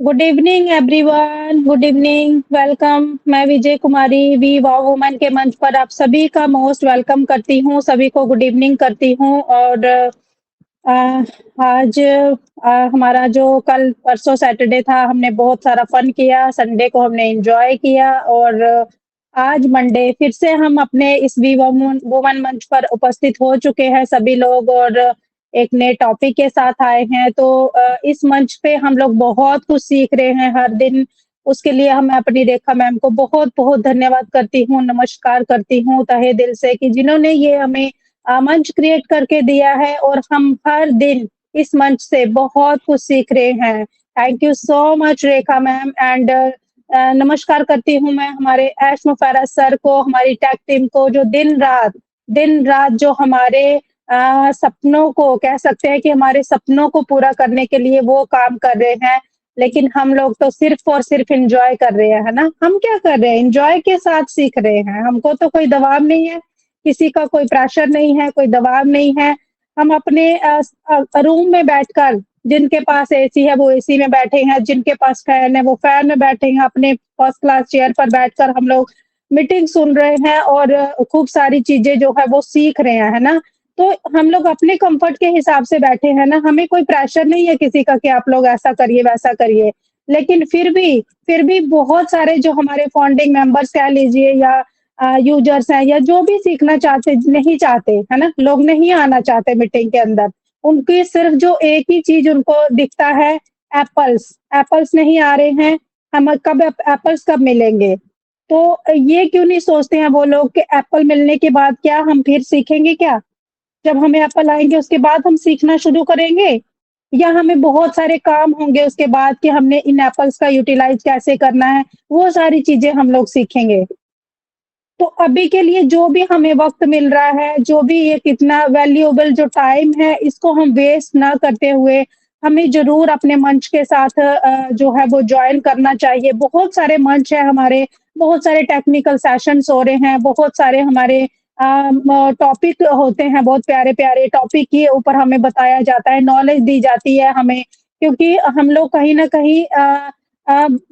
Good evening everyone, good evening, welcome. मैं विजय कुमारी we wow woman के मंच पर आप सभी का मोस्ट वेलकम करती हूँ, सभी को गुड इवनिंग करती हूँ और अ, आज हमारा जो कल परसों सैटरडे था, हमने बहुत सारा फन किया, संडे को हमने एन्जॉय किया और आज मंडे फिर से हम अपने इस वी वुमन वुमन मंच पर उपस्थित हो चुके हैं सभी लोग और एक नए टॉपिक के साथ आए हैं। तो इस मंच पे हम लोग बहुत कुछ सीख रहे हैं हर दिन, उसके लिए मैं अपनी रेखा मैम को बहुत-बहुत धन्यवाद करती हूँ, नमस्कार करती हूँ तहे दिल से कि जिन्होंने ये हमें मंच क्रिएट करके दिया है और हम हर दिन इस मंच से बहुत कुछ सीख रहे हैं। Thank you so much Rekha ma'am and नमस्कार करती हूँ मैं हमारे ऐश मुफर्रत सर को, हमारी टेक टीम को जो दिन-रात जो हमारे सपनों को कह सकते हैं कि हमारे सपनों को पूरा करने के लिए वो काम कर रहे हैं। लेकिन हम लोग तो सिर्फ़ और सिर्फ़ एन्जॉय कर रहे हैं, है ना? हम क्या कर रहे हैं? एन्जॉय के साथ सीख रहे हैं। हमको तो कोई दबाव नहीं है, किसी का कोई प्रेशर नहीं है, कोई दबाव नहीं है। हम अपने रूम में बैठकर जिनके पास एसी है वो एसी में बैठे हैं, जिनके पास फैन है वो फैन में बैठे हैं, अपने फर्स्ट क्लास चेयर पर बैठकर हम लोग मीटिंग सुन रहे हैं और खूब सारी चीज़ें जो है वो सीख रहे हैं, है ना? तो हम लोग अपने कम्फर्ट के हिसाब से बैठे हैं ना, हमें कोई प्रेशर नहीं है किसी का कि आप लोग ऐसा करिए, वैसा करिए। लेकिन फिर भी बहुत सारे जो हमारे फाउंडिंग मेंबर्स कह लीजिए या यूज़र्स हैं या जो भी सीखना चाहते नहीं चाहते, है ना? लोग नहीं आना चाहते मीटिंग के अंदर। उनकी सिर्फ़ जो एक ही चीज़ उनको दिखता है एप्पल्स, एप्पल्स नहीं आ रहे हैं, हम कब एप्पल्स कब मिलेंगे? तो ये क्यों नहीं सोचते हैं वो लोग कि एप्पल मिलने के बाद क्या हम फिर सीखेंगे क्या? जब हमें एप्पल आएँगे उसके बाद हम सीखना शुरू करेंगे? या हमें बहुत सारे काम होंगे उसके बाद कि हमने इन एप्पल्स का यूटिलाइज़ कैसे करना है, वो सारी चीज़ें हम लोग सीखेंगे। तो अभी के लिए जो भी हमें वक़्त मिल रहा है, जो भी ये कितना वैल्यूएबल जो टाइम है, इसको हम वेस्ट ना करते हुए, हमें ज़रूर अपने मंच के साथ जो है वो जॉइन करना चाहिए। बहुत सारे मंच हैं हमारे, बहुत सारे टेक्निकल सेशंस हो रहे हैं, बहुत सारे हमारे टॉपिक होते हैं, बहुत प्यारे-प्यारे टॉपिक के ऊपर हमें बताया जाता है, नॉलेज दी जाती है हमें, क्योंकि हम लोग कहीं न कहीं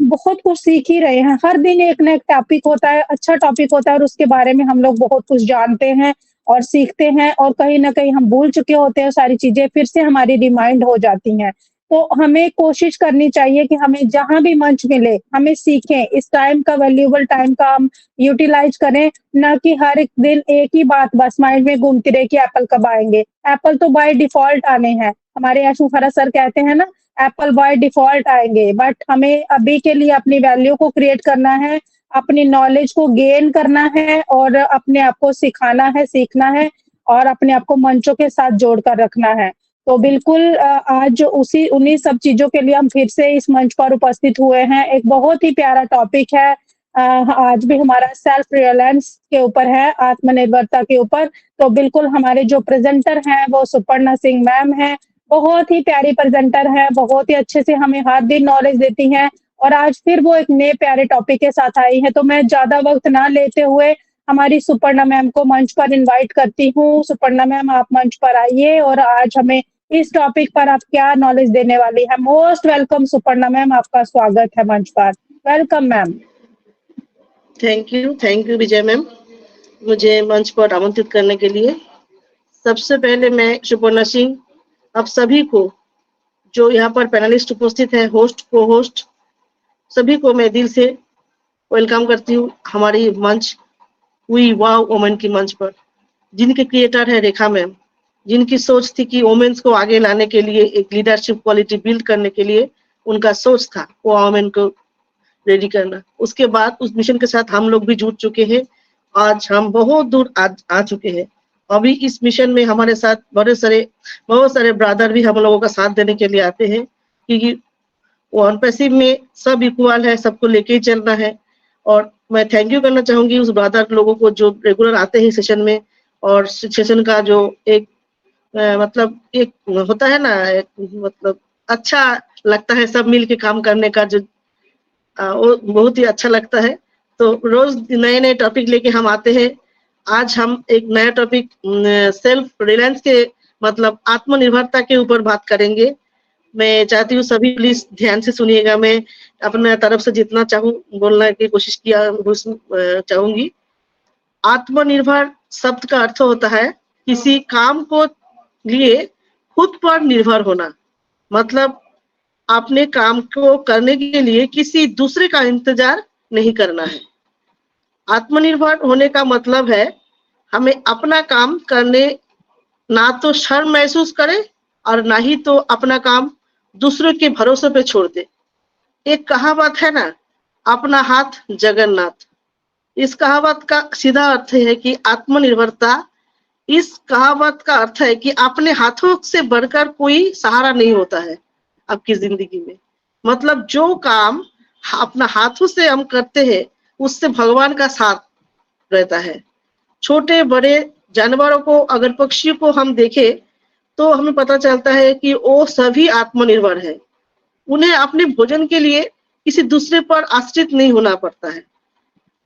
बहुत कुछ सीख ही रहे हैं। हर दिन एक ना एक टॉपिक होता है, अच्छा टॉपिक होता है और उसके बारे में हम लोग बहुत कुछ जानते हैं और सीखते हैं और कहीं न कहीं हम भूल चुके होते हैं सारी चीज़ें, फिर से हमारी रिमाइंड हो जाती हैं। तो हमें कोशिश करनी चाहिए कि हमें जहाँ भी मंच मिले, हमें सीखें, इस टाइम का वैल्यूएबल टाइम का हम यूटिलाइज़ करें, ना कि हर एक दिन एक ही बात बस माइंड में घूमती रहे कि एप्पल कब आएँगे। एप्पल तो बाय डिफ़ॉल्ट आने हैं। हमारे यश मुफर्रत सर कहते हैं ना एप्पल बाय डिफ़ॉल्ट आएँगे, बट हमें अभी के लिए अपनी वैल्यू को क्रिएट करना है, अपनी नॉलेज को गेन करना है और अपने आप को सिखाना है, सीखना है और अपने आप को मंचों के साथ जोड़कर रखना है। तो बिल्कुल आज उसी उन्हीं सब चीज़ों के लिए हम फिर से इस मंच पर उपस्थित हुए हैं। एक बहुत ही प्यारा टॉपिक है आज भी हमारा सेल्फ रिलायंस के ऊपर है, आत्मनिर्भरता के ऊपर। तो बिल्कुल हमारे जो प्रेज़ेंटर हैं वो सुपर्णा सिंह मैम हैं। बहुत ही प्यारी प्रेज़ेंटर हैं, बहुत ही अच्छे से हमें हर दिन नॉलेज देती हैं और आज फिर वो एक नए प्यारे टॉपिक के साथ आई हैं, तो मैं ज़्यादा वक़्त ना लेते हुए हमारी सुपर्णा मैम को मंच पर इनवाइट करती हूँ। सुपर्णा मैम आप मंच पर आइए और आज हमें इस टॉपिक पर आप क्या नॉलेज देने वाली हैं। मोस्ट वेलकम सुपर्णा मैम, आपका स्वागत है मंच पर। Welcome ma'am. Thank you Vijay ma'am, मुझे मंच पर आमंत्रित करने के लिए। सबसे पहले मैं सुपर्णा सिंह आप सभी को जो यहाँ पर पैनलिस्ट उपस्थित है, होस्ट को होस्ट सभी को मैं दिल से वेलकम करती हूँ हमारी मंच वी वाव वुमन की मंच पर, जिनके क्रिएटर है रेखा मैम, जिनकी सोच थी कि वुमेन्स को आगे लाने के लिए एक लीडरशिप क्वालिटी बिल्ड करने के लिए उनका सोच था वो वुमेन को रेडी करना। उसके बाद उस मिशन के साथ हम लोग भी जुड़ चुके हैं। आज हम बहुत दूर आ चुके हैं। अभी इस मिशन में हमारे साथ बहुत सारे ब्रदर भी हम लोगों का साथ देने के लिए आते हैं, क्योंकि वन पैसिव में सब इक्वल है, सबको लेके ही चलना है। और मैं थैंक यू करना चाहूंगी उस ब्रदर लोगों को जो रेगुलर आते हैं सेशन में, और सेशन का जो एक मतलब एक होता है ना, एक मतलब अच्छा लगता है सब मिल के काम करने का, जो वो बहुत ही अच्छा लगता है। तो रोज नए नए टॉपिक लेके हम आते हैं। आज हम एक नया टॉपिक सेल्फ रिलायंस के मतलब आत्मनिर्भरता के ऊपर बात करेंगे। मैं चाहती हूँ सभी प्लीज ध्यान से सुनिएगा। मैं अपने तरफ से जितना चाहूँ बोलने की कोशिश चाहूंगी। आत्मनिर्भर शब्द का अर्थ होता है किसी काम को लिए खुद पर निर्भर होना। मतलब अपने काम को करने के लिए किसी दूसरे का इंतजार नहीं करना है। आत्मनिर्भर होने का मतलब है हमें अपना काम करने ना तो शर्म महसूस करे और ना ही तो अपना काम दूसरों के भरोसे पे छोड़ दे। एक कहावत है ना, अपना हाथ जगन्नाथ। इस कहावत का सीधा अर्थ है कि आत्मनिर्भरता, इस कहावत का अर्थ है कि अपने हाथों से बढ़कर कोई सहारा नहीं होता है आपकी जिंदगी में। मतलब जो काम अपना हाथों से हम करते हैं उससे भगवान का साथ रहता है। छोटे बड़े जानवरों को, अगर पक्षियों को हम देखें तो हमें पता चलता है कि वो सभी आत्मनिर्भर है। उन्हें अपने भोजन के लिए किसी दूसरे पर आश्रित नहीं होना पड़ता है।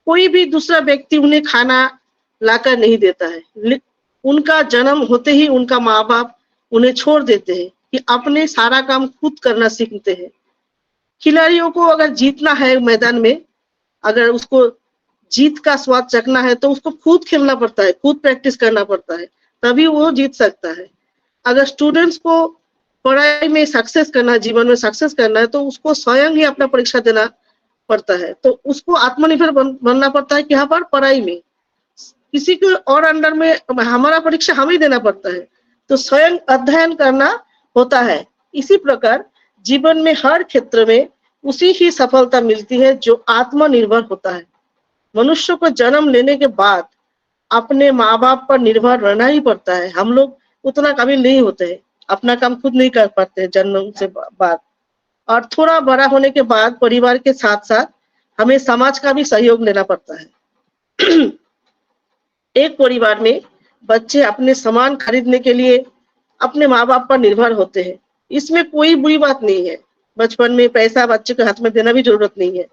कोई भी दूसरा व्यक्ति उन्हें खाना लाकर नहीं देता है। उनका जन्म होते ही उनका माँ बाप उन्हें छोड़ देते हैं कि अपने सारा काम खुद करना सीखते हैं। खिलाड़ियों को अगर जीतना है मैदान में, अगर उसको जीत का स्वाद चखना है तो उसको खुद खेलना पड़ता है, खुद प्रैक्टिस करना पड़ता है, तभी वो जीत सकता है। अगर स्टूडेंट्स को पढ़ाई में सक्सेस करना, जीवन में सक्सेस करना है तो उसको स्वयं ही अपना परीक्षा देना पड़ता है। तो उसको आत्मनिर्भर बनना पड़ता है कि यहाँ पर पढ़ाई में किसी के और अंडर में हमारा परीक्षा हमें देना पड़ता है, तो स्वयं अध्ययन करना होता है। इसी प्रकार जीवन में हर क्षेत्र में उसी ही सफलता मिलती है जो आत्मनिर्भर होता है। मनुष्य को जन्म लेने के बाद अपने माँ बाप पर निर्भर रहना ही पड़ता है। हम लोग उतना काबिल नहीं होते हैं, अपना काम खुद नहीं कर पाते जन्म से बाद, और थोड़ा बड़ा होने के बाद परिवार के साथ साथ हमें समाज का भी सहयोग लेना पड़ता है। एक परिवार में बच्चे अपने सामान खरीदने के लिए अपने माँ बाप पर निर्भर होते हैं। इसमें कोई बुरी बात नहीं है। बचपन में पैसा बच्चे के हाथ में देना भी जरूरत नहीं है,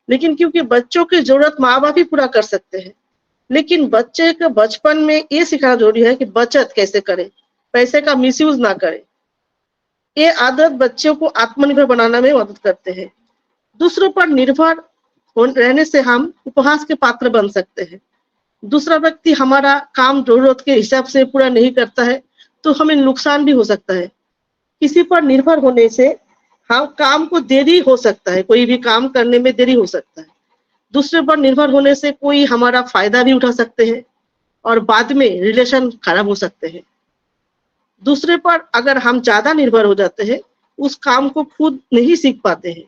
लेकिन क्योंकि बच्चों की जरूरत माँ बाप ही पूरा कर सकते हैं। लेकिन बच्चे के बचपन में ये सिखाना जरूरी है कि बचत कैसे करें, पैसे का मिसयूज ना करें। ये आदत बच्चों को आत्मनिर्भर बनाने में मदद करते हैं। दूसरों पर निर्भर रहने से हम उपहास के पात्र बन सकते हैं। दूसरा व्यक्ति हमारा काम जरूरत के हिसाब से पूरा नहीं करता है तो हमें नुकसान भी हो सकता है। किसी पर निर्भर होने से हम काम को देरी हो सकता है, कोई भी काम करने में देरी हो सकता है। दूसरे पर निर्भर होने से कोई हमारा फायदा भी उठा सकते हैं और बाद में रिलेशन खराब हो सकते हैं। दूसरे पर अगर हम ज्यादा निर्भर हो जाते हैं, उस काम को खुद नहीं सीख पाते हैं।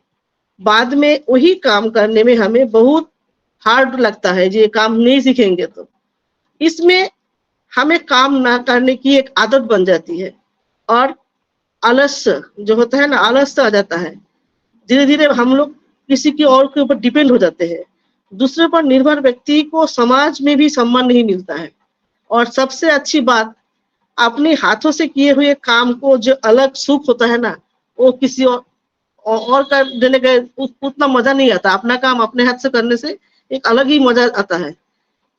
बाद में वही काम करने में हमें बहुत हार्ड लगता है, ये काम नहीं सीखेंगे तो। इसमें हमें काम ना करने की एक आदत बन जाती है और आलस्य जो होता है ना, आलस्य आ जाता है। धीरे धीरे हम लोग किसी की और के ऊपर डिपेंड हो जाते हैं। दूसरे पर निर्भर व्यक्ति को समाज में भी सम्मान नहीं मिलता है। और सबसे अच्छी बात, अपने हाथों से किए हुए काम को जो अलग सुख होता है ना, वो किसी और कर देने का उतना मजा नहीं आता। अपना काम अपने हाथ से करने से एक अलग ही मजा आता है।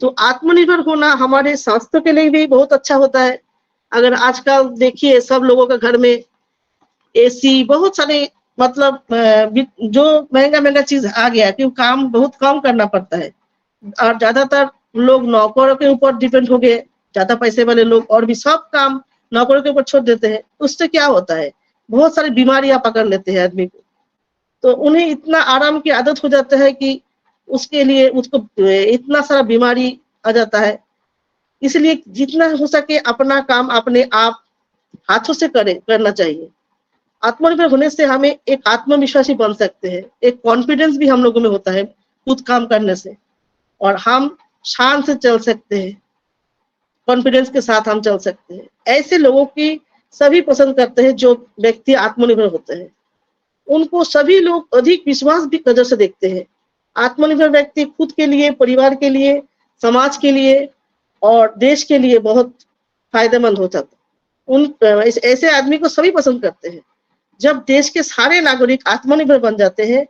तो आत्मनिर्भर होना हमारे स्वास्थ्य के लिए भी बहुत अच्छा होता है। अगर आजकल देखिए सब लोगों के घर में एसी, बहुत सारे मतलब जो महंगा महंगा चीज आ गया क्योंकि काम बहुत कम करना पड़ता है और ज्यादातर लोग नौकरों के ऊपर डिपेंड हो गए। ज्यादा पैसे वाले लोग और भी सब काम नौकरों के ऊपर छोड़ देते हैं। उससे क्या होता है, बहुत सारी बीमारियां पकड़ लेते हैं आदमी को। तो उन्हें इतना आराम की आदत हो जाता है कि उसके लिए उसको इतना सारा बीमारी आ जाता है। इसलिए जितना हो सके अपना काम अपने आप हाथों से करना चाहिए। आत्मनिर्भर होने से हमें एक आत्मविश्वासी बन सकते हैं, एक कॉन्फिडेंस भी हम लोगों में होता है खुद काम करने से, और हम शान से चल सकते हैं, कॉन्फिडेंस के साथ हम चल सकते हैं। ऐसे लोगों की सभी पसंद करते हैं जो व्यक्ति आत्मनिर्भर होते हैं। उनको सभी लोग अधिक विश्वास भी नजर से देखते हैं। आत्मनिर्भर व्यक्ति खुद के लिए, परिवार के लिए, समाज के लिए और देश के लिए बहुत फायदेमंद होता है। ऐसे आदमी को सभी पसंद करते हैं। जब देश के सारे नागरिक आत्मनिर्भर बन जाते हैं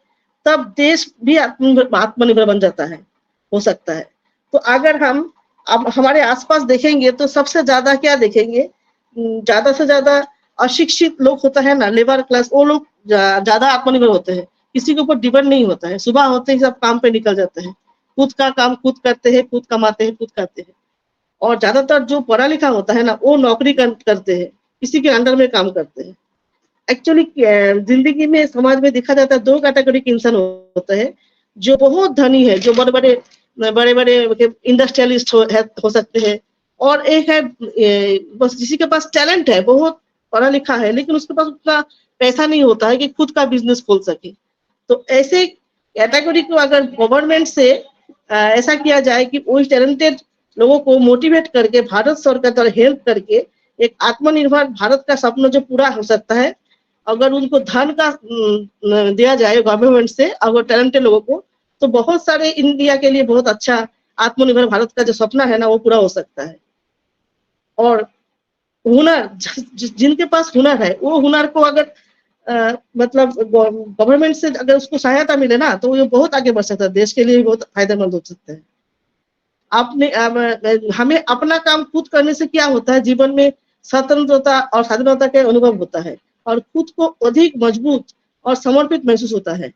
तब देश भी आत्मनिर्भर बन जाता है, हो सकता है। तो अगर हम अब हमारे आसपास देखेंगे तो सबसे ज्यादा क्या देखेंगे, ज्यादा से ज्यादा अशिक्षित लोग होता है ना, लेबर क्लास, वो लोग ज़्यादा आत्मनिर्भर होते हैं। किसी के ऊपर डिपेंड नहीं होता है। सुबह होते ही सब काम पे निकल जाते हैं। खुद का काम खुद करते हैं, खुद कमाते हैं, खुद खाते हैं। और ज़्यादातर जो पढ़ा लिखा होता है ना, वो नौकरी करते हैं, किसी के अंडर में काम करते हैं। एक्चुअली ज़िंदगी में, समाज में देखा जाता है 2 कैटेगरी के इंसान होते हैं, जो बहुत धनी है, जो बड़े-बड़े इंडस्ट्रियलिस्ट हो सकते हैं, और एक है बस जिसी के पास टैलेंट है, बहुत पढ़ा लिखा है, लेकिन उसके पास उतना पैसा नहीं होता है कि खुद का बिज़नेस खोल सके। तो ऐसे कैटेगरी को अगर गवर्नमेंट से ऐसा किया जाए कि उस टैलेंटेड लोगों को मोटिवेट करके भारत सरकार द्वारा हेल्प करके एक आत्मनिर्भर भारत का सपना जो पूरा हो सकता है, अगर उनको धन का दिया जाए गवर्नमेंट से, अगर टैलेंटेड लोगों को, तो बहुत सारे इंडिया के लिए बहुत अच्छा आत्मनिर्भर भारत का जो सपना है ना, वो पूरा हो सकता है। और हुनर, जिनके पास हुनर है, वो हुनर को अगर मतलब गवर्नमेंट से अगर उसको सहायता मिले ना, तो ये बहुत आगे बढ़ सकता है, देश के लिए भी बहुत फायदेमंद हो सकता है। आपने हमें अपना काम खुद करने से क्या होता है, जीवन में स्वतंत्रता और स्वाधीनता का अनुभव होता है और खुद को अधिक मजबूत और समर्पित महसूस होता है।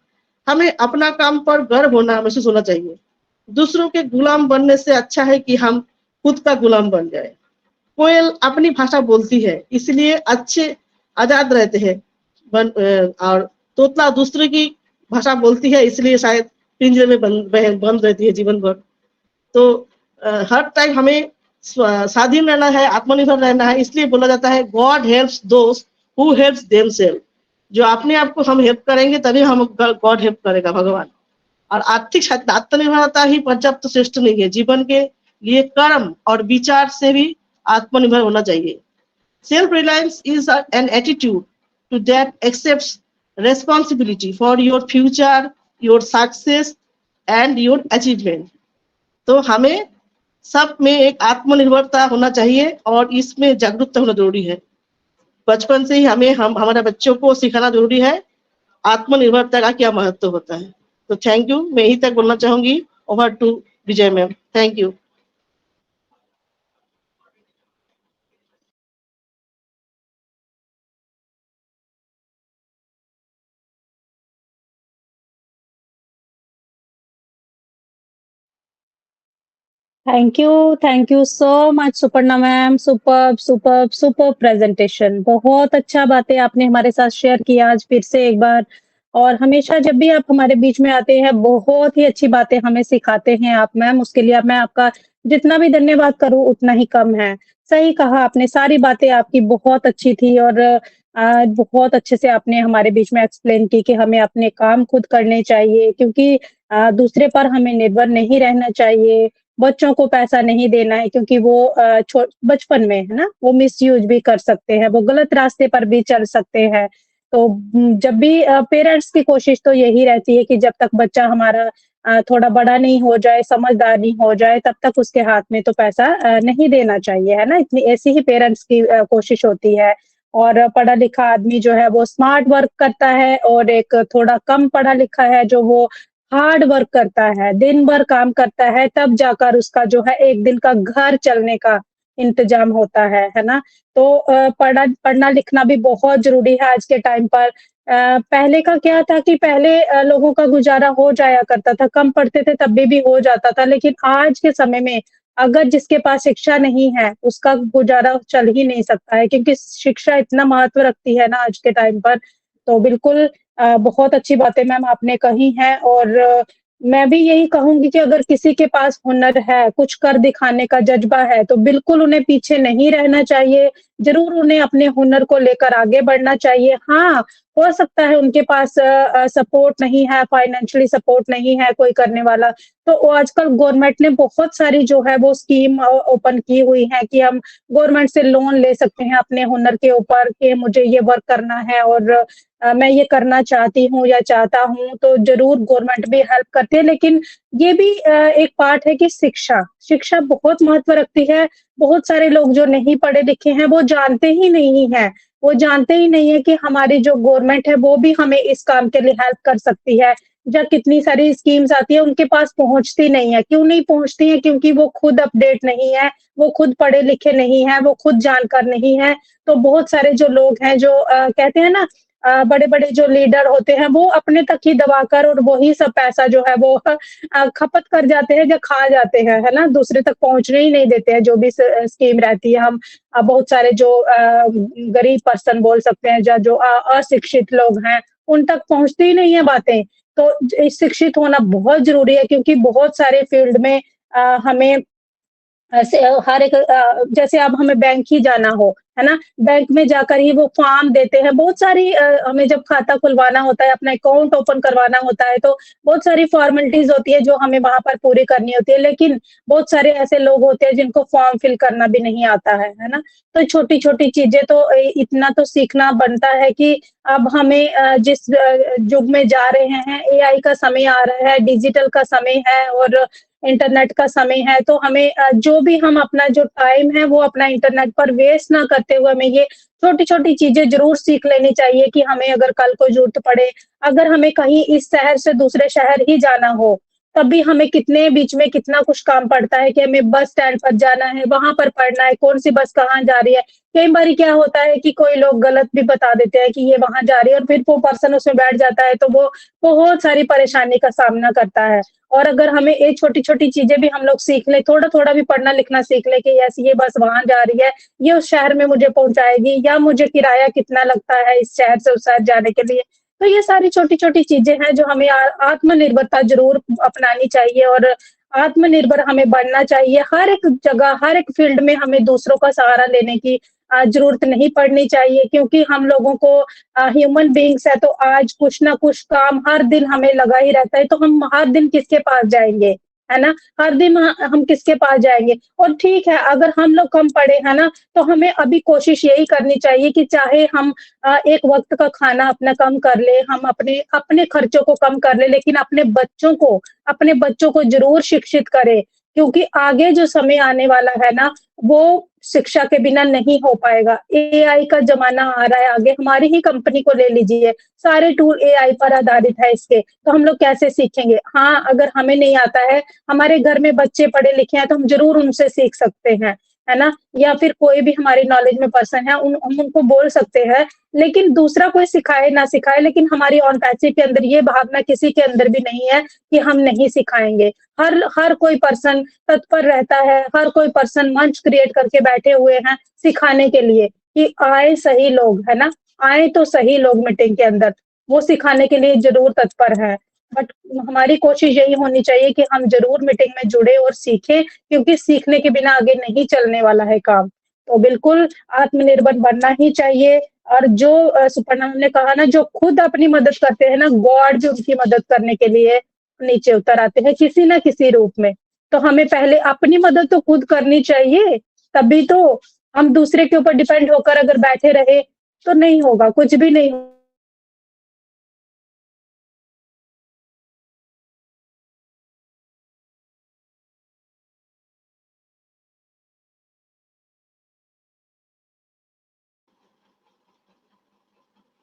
हमें अपना काम पर गर्व महसूस होना चाहिए। दूसरों के गुलाम बनने से अच्छा है कि हम खुद का गुलाम बन जाए। कोयल अपनी भाषा बोलती है, इसलिए अच्छे आजाद रहते हैं, और तोता दूसरे की भाषा बोलती है, इसलिए शायद पिंजरे में बंद रहती है जीवन भर। तो हर टाइम हमें स्वाधीन रहना है, आत्मनिर्भर रहना है, इसलिए बोला जाता है God helps those who helps themselves. जो अपने आप को हम हेल्प करेंगे तभी हम गॉड हेल्प करेगा, भगवान। और आर्थिक आत्मनिर्भरता ही पर्याप्त श्रेष्ठ नहीं है, जीवन के लिए कर्म और विचार से भी आत्मनिर्भर होना चाहिए। Self reliance is an attitude to that accepts responsibility for your future, your success and your achievement. तो हमें सब में एक आत्मनिर्भरता होना चाहिए और इसमें जागरूकता होना जरूरी है। बचपन से ही हमें हमारे बच्चों को सिखाना जरूरी है आत्मनिर्भरता का क्या महत्व होता है। तो थैंक यू, मैं यही तक बोलना चाहूंगी। Over to Vijay ma'am, thank you. Thank you so much Suparna ma'am, superb presentation. बहुत अच्छा बातें आपने हमारे साथ शेयर किया आज फिर से एक बार। और हमेशा जब भी आप हमारे बीच में आते हैं, बहुत ही अच्छी बातें हमें सिखाते हैं आप मैम, उसके लिए अब मैं आपका जितना भी धन्यवाद करूँ उतना ही कम है। सही कहा आपने, सारी बातें आपकी बहुत अच्छी थी और बहुत अच्छे से आपने हमारे बीच में एक्सप्लेन की कि हमें अपने काम खुद करने चाहिए, क्योंकि दूसरे पर हमें निर्भर नहीं रहना चाहिए। बच्चों को पैसा नहीं देना है, क्योंकि वो बचपन में है ना, वो मिसयूज भी कर सकते हैं, वो गलत रास्ते पर भी चल सकते हैं। तो जब भी पेरेंट्स की कोशिश तो यही रहती है कि जब तक बच्चा हमारा थोड़ा बड़ा नहीं हो जाए, समझदार नहीं हो जाए, तब तक उसके हाथ में तो पैसा नहीं देना चाहिए, है ना? इतनी ऐसी ही पेरेंट्स की कोशिश होती है। और पढ़ा लिखा आदमी जो है वो स्मार्ट वर्क करता है, और एक थोड़ा कम पढ़ा लिखा है जो वो हार्ड वर्क करता है, दिन भर काम करता है, तब जाकर उसका जो है एक दिन का घर चलने का इंतजाम होता है ना? तो पढ़ना लिखना भी बहुत ज़रूरी है आज के टाइम पर। पहले का क्या था कि पहले लोगों का गुज़ारा हो जाया करता था, कम पढ़ते थे तब भी हो जाता था, लेकिन आज के समय में अगर जिसके पास शिक्षा नहीं है, उसका गुज़ारा चल ही नहीं सकता है, क्योंकि शिक्षा इतना महत्व रखती है ना आज के टाइम पर। तो बिल्कुल बहुत अच्छी बातें मैम आपने कही हैं, और मैं भी यही कहूँगी कि अगर किसी के पास हुनर है, कुछ कर दिखाने का जज़्बा है, तो बिल्कुल उन्हें पीछे नहीं रहना चाहिए, ज़रूर उन्हें अपने हुनर को लेकर आगे बढ़ना चाहिए। हाँ, हो सकता है उनके पास सपोर्ट नहीं है, फाइनेंशियली सपोर्ट नहीं है कोई करने वाला, तो वो आजकल गवर्नमेंट ने बहुत सारी जो है वो स्कीम ओपन की हुई है कि हम गवर्नमेंट से लोन ले सकते हैं अपने हुनर के ऊपर, कि मुझे ये वर्क करना है और मैं ये करना चाहती हूँ या चाहता हूँ, तो ज़रूर गवर्नमेंट भी हेल्प करती है। लेकिन ये भी एक पार्ट है कि शिक्षा बहुत महत्व रखती है। बहुत सारे लोग जो नहीं पढ़े लिखे हैं, वो जानते ही नहीं हैं। वो जानते ही नहीं है कि हमारी जो गवर्नमेंट है, वो भी हमें इस काम के लिए हेल्प कर सकती है। या कितनी सारी स्कीम्स आती है, उनके पास पहुँचती नहीं है। क्यों नहीं पहुँचती है? क्योंकि वो खुद अपडेट नहीं है, वो खुद पढ़े-लिखे नहीं हैं, वो खुद जानकार नहीं हैं। तो बहुत सारे जो लोग हैं जो कहते हैं ना बड़े-बड़े जो लीडर होते हैं, वो अपने तक ही दबाकर और वही सब पैसा जो है वो खपत कर जाते हैं या खा जाते हैं, है ना? दूसरे तक पहुँचने ही नहीं देते हैं, जो भी स्कीम रहती है। हम बहुत सारे जो गरीब पर्सन बोल सकते हैं या जो अशिक्षित लोग हैं, उन तक पहुँचती ही नहीं है बातें। तो शिक्षित होना बहुत ज़रूरी है क्योंकि बहुत सारे फ़ील्ड में हमें ऐसे हर एक जैसे अब हमें बैंक ही जाना हो, है ना? बैंक में जाकर ही वो फॉर्म देते हैं, बहुत सारी हमें जब खाता खुलवाना होता है, अपना अकाउंट ओपन करवाना होता है, तो बहुत सारी फ़ॉर्मेलिटीज़ होती है, जो हमें वहाँ पर पूरी करनी होती है। लेकिन बहुत सारे ऐसे लोग होते हैं, जिनको फॉर्म फिल करना भी नहीं आता है ना? तो छोटी-छोटी चीज़ें तो इतना तो सीखना बनता है कि अब हमें जिस युग में जा रहे हैं, एआई का समय आ रहा है, डिजिटल का समय है और इंटरनेट का समय है, तो हमें जो भी हम अपना जो टाइम है, वो अपना इंटरनेट पर वेस्ट ना करते हुए हमें ये छोटी-छोटी चीज़ें ज़रूर सीख लेनी चाहिए कि हमें अगर कल को ज़रूरत पड़े, अगर हमें कहीं इस शहर से दूसरे शहर ही जाना हो, तब भी हमें कितने बीच में कितना कुछ काम पड़ता है कि हमें बस स्टैंड पर जाना है, वहाँ पर पढ़ना है, कौन-सी बस कहाँ जा रही है। कई बारी क्या होता है कि कोई लोग गलत भी बता देते हैं कि ये वहाँ जा रही है और फिर वो पर्सन उसमें बैठ जाता है, तो वो बहुत सारी परेशानी का सामना करता है। और अगर हमें ये छोटी-छोटी चीज़ें भी हम लोग सीख लें, थोड़ा-थोड़ा भी पढ़ना-लिखना सीख लें कि यस ये बस वहाँ जा रही है, ये उस शहर में मुझे पहुँचाएगी या मुझे किराया कितना लगता है इस शहर से उस शहर जाने के लिए। तो ये सारी छोटी-छोटी चीज़ें हैं जो हमें आत्मनिर्भरता ज़रूर अपनानी चाहिए और आत्मनिर्भर हमें बनना चाहिए। हर एक जगह, हर एक फ़ील्ड में हमें दूसरों का सहारा लेने की ज़रूरत नहीं पड़नी चाहिए क्योंकि हम लोगों को ह्यूमन बीइंग्स है तो आज कुछ ना कुछ काम हर दिन हमें लगा ही रहता है, तो हम हर दिन किसके पास जाएँगे, है ना? हर दिन हम किसके पास जाएँगे? और ठीक है, अगर हम लोग कम पढ़े हैं ना, तो हमें अभी कोशिश यही करनी चाहिए कि चाहे हम एक वक़्त का खाना अपना कम कर लें, हम अपने अपने खर्चों को कम कर लें, लेकिन अपने बच्चों को ज़रूर शिक्षित करें, क्योंकि आगे जो समय आने वाला है ना, वो शिक्षा के बिना नहीं हो पाएगा। एआई का ज़माना आ रहा है आगे, हमारी ही कंपनी को ले लीजिए, सारे टूल एआई पर आधारित है इसके, तो हम लोग कैसे सीखेंगे? हाँ, अगर हमें नहीं आता है, हमारे घर में बच्चे पढ़े-लिखे हैं, तो हम ज़रूर उनसे सीख सकते हैं, है ना? या फिर कोई भी हमारी नॉलेज में पर्सन है, हम उनको बोल सकते हैं, लेकिन दूसरा कोई सिखाए ना सिखाए, लेकिन हमारी ओनपैथी के अंदर ये भावना किसी के अंदर भी नहीं है कि हम नहीं सिखाएँगे। हर हर कोई पर्सन तत्पर रहता है, हर कोई पर्सन मंच क्रिएट करके बैठे हुए हैं सिखाने के लिए कि आए सही लोग, है ना? आए तो सही लोग मीटिंग के अंदर, वो सिखाने के लिए ज़रूर तत्पर हैं। बट हमारी कोशिश यही होनी चाहिए कि हम ज़रूर मीटिंग में जुड़े और सीखें क्योंकि सीखने के बिना आगे नहीं चलने वाला है काम। तो बिल्कुल आत्मनिर्भर बनना ही चाहिए और जो सुपर्णा मैम ने कहा ना जो खुद अपनी मदद करते हैं ना, गॉड भी उनकी मदद करने के लिए नीचे उतर आते हैं किसी न किसी रूप में। तो हमें पहले अपनी मदद तो खुद करनी चाहिए, तभी तो हम दूसरे के ऊपर डिपेंड होकर अगर बैठे रहे, तो नहीं होगा, कुछ भी नहीं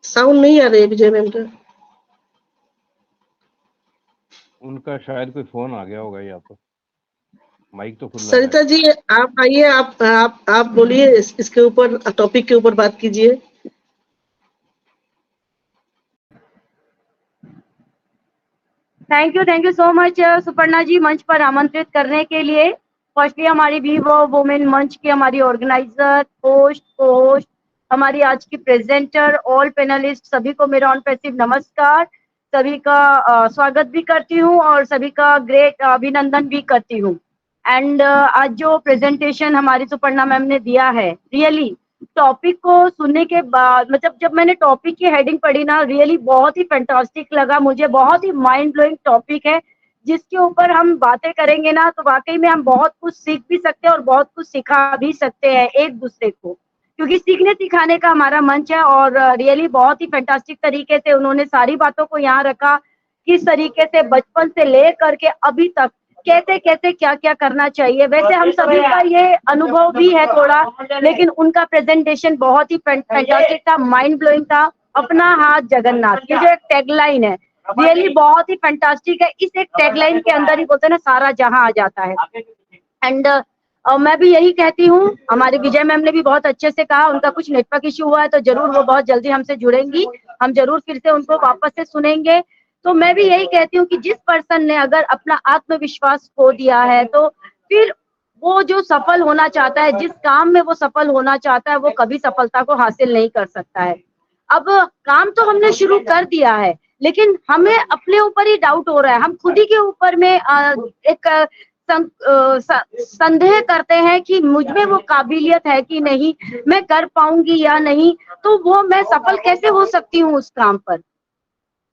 साउंड नहीं आ रही है विजय मैम का। उनका शायद कोई फोन आ गया होगा यहाँ पर। माइक तो खुला है। सरिता जी आप आइए, आप बोलिए, इसके ऊपर टॉपिक के ऊपर बात कीजिए। Thank you so much Suparna ji मंच पर आमंत्रित करने के लिए। फर्स्टली हमारी वी वुमेन मंच की हमारी ऑर्गेनाइजर, होस्ट, को होस्ट, हमारी आज की प्रेजेंटर, ऑल पैनलिस्ट, सभी को मेरा ऑन पैसिव नमस्कार। सभी का स्वागत भी करती हूँ और सभी का ग्रेट अभिनंदन भी करती हूँ। एंड आज जो प्रेजेंटेशन हमारी सुपर्णा मैम ने दिया है, रियली टॉपिक को सुनने के बाद मतलब जब मैंने टॉपिक की हेडिंग पढ़ी ना, रियली बहुत ही फैंटास्टिक लगा मुझे, बहुत ही माइंड ब्लोइंग टॉपिक है जिसके ऊपर हम बातें करेंगे ना तो वाकई में हम बहुत कुछ सीख भी सकते हैं और बहुत कुछ सिखा भी सकते हैं एक दूसरे को, क्योंकि सीखने सिखाने का हमारा मंच है। और रियली बहुत ही फैंटास्टिक तरीके से उन्होंने सारी बातों को यहाँ रखा, किस तरीके से बचपन से ले करके अभी तक कैसे कैसे क्या क्या करना चाहिए। वैसे हम सभी का ये अनुभव भी है थोड़ा, लेकिन उनका प्रेजेंटेशन बहुत ही फैंटास्टिक था, माइंड ब्लोइंग था। अपना हाथ जगन्नाथ, ये जो एक टैगलाइन है, रियली बहुत ही फैंटास्टिक है। इस एक टैगलाइन के अंदर ही बोलते हैं ना, सारा जहां आ जाता है। एंड मैं भी यही कहती हूँ, हमारे विजय मैम ने भी बहुत अच्छे से कहा, उनका कुछ नेटवर्क इश्यू हुआ है तो जरूर वो बहुत जल्दी हमसे जुड़ेंगी, हम जरूर फिर से उनको वापस से सुनेंगे। तो मैं भी यही कहती हूँ कि जिस पर्सन ने अगर अपना आत्मविश्वास खो दिया है तो फिर वो जो सफल होना चाहता है, जिस काम में वो सफल होना चाहता है, वो कभी सफलता को हासिल नहीं कर सकता है। अब काम तो हमने शुरू कर दिया है, लेकिन हमें अपने ऊपर ही डाउट हो रहा है, हम खुद ही के ऊपर में एक संदेह करते हैं कि मुझ में वो काबिलियत है कि नहीं, मैं कर पाऊंगी या नहीं, तो वो मैं सफल कैसे हो सकती हूँ उस काम पर।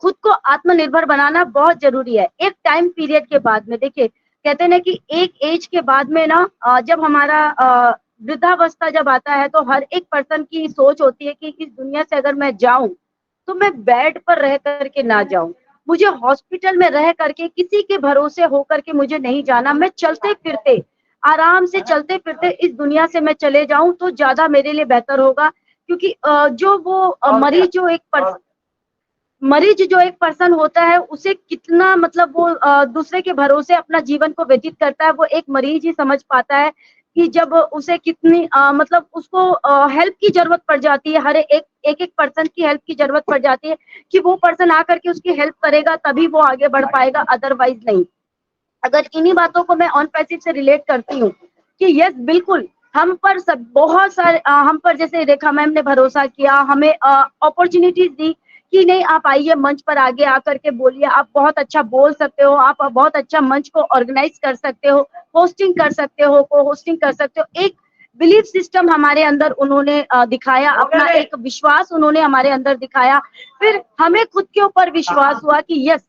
खुद को आत्मनिर्भर बनाना बहुत जरूरी है। एक टाइम पीरियड के बाद में, देखिए कहते हैं ना कि एक एज के बाद में ना जब हमारा वृद्धावस्था जब आता है तो हर एक पर्सन की सोच होती है कि इस दुनिया से अगर मैं जाऊं तो मैं बेड पर रह करके ना जाऊं, मुझे हॉस्पिटल में रह करके किसी के भरोसे होकर के मुझे नहीं जाना, मैं चलते फिरते आराम से चलते फिरते इस दुनिया से मैं चले जाऊं तो ज्यादा मेरे लिए बेहतर होगा। क्योंकि जो वो मरीज जो एक पर्सन होता है उसे कितना मतलब वो दूसरे के भरोसे अपना जीवन को व्यतीत करता है, वो एक मरीज ही समझ पाता है कि जब उसे कितनी मतलब उसको हेल्प की जरूरत पड़ जाती है, हर एक पर्सन की हेल्प की जरूरत पड़ जाती है कि वो पर्सन आकर के उसकी हेल्प करेगा तभी वो आगे बढ़ पाएगा, अदरवाइज नहीं। अगर इन्हीं बातों को मैं ऑन पैसिव से रिलेट करती हूँ कि यस बिल्कुल हम पर सब बहुत सारे हम पर जैसे रेखा मैम ने भरोसा किया, हमें अपॉर्चुनिटीज दी कि नहीं आप आइए मंच पर आगे आकर के बोलिए, आप बहुत अच्छा बोल सकते हो, आप बहुत अच्छा मंच को ऑर्गेनाइज कर सकते हो, होस्टिंग कर सकते हो, को होस्टिंग कर सकते हो। एक बिलीफ सिस्टम हमारे अंदर उन्होंने दिखाया, अपना एक विश्वास उन्होंने हमारे अंदर दिखाया, फिर हमें खुद के ऊपर विश्वास हुआ कि यस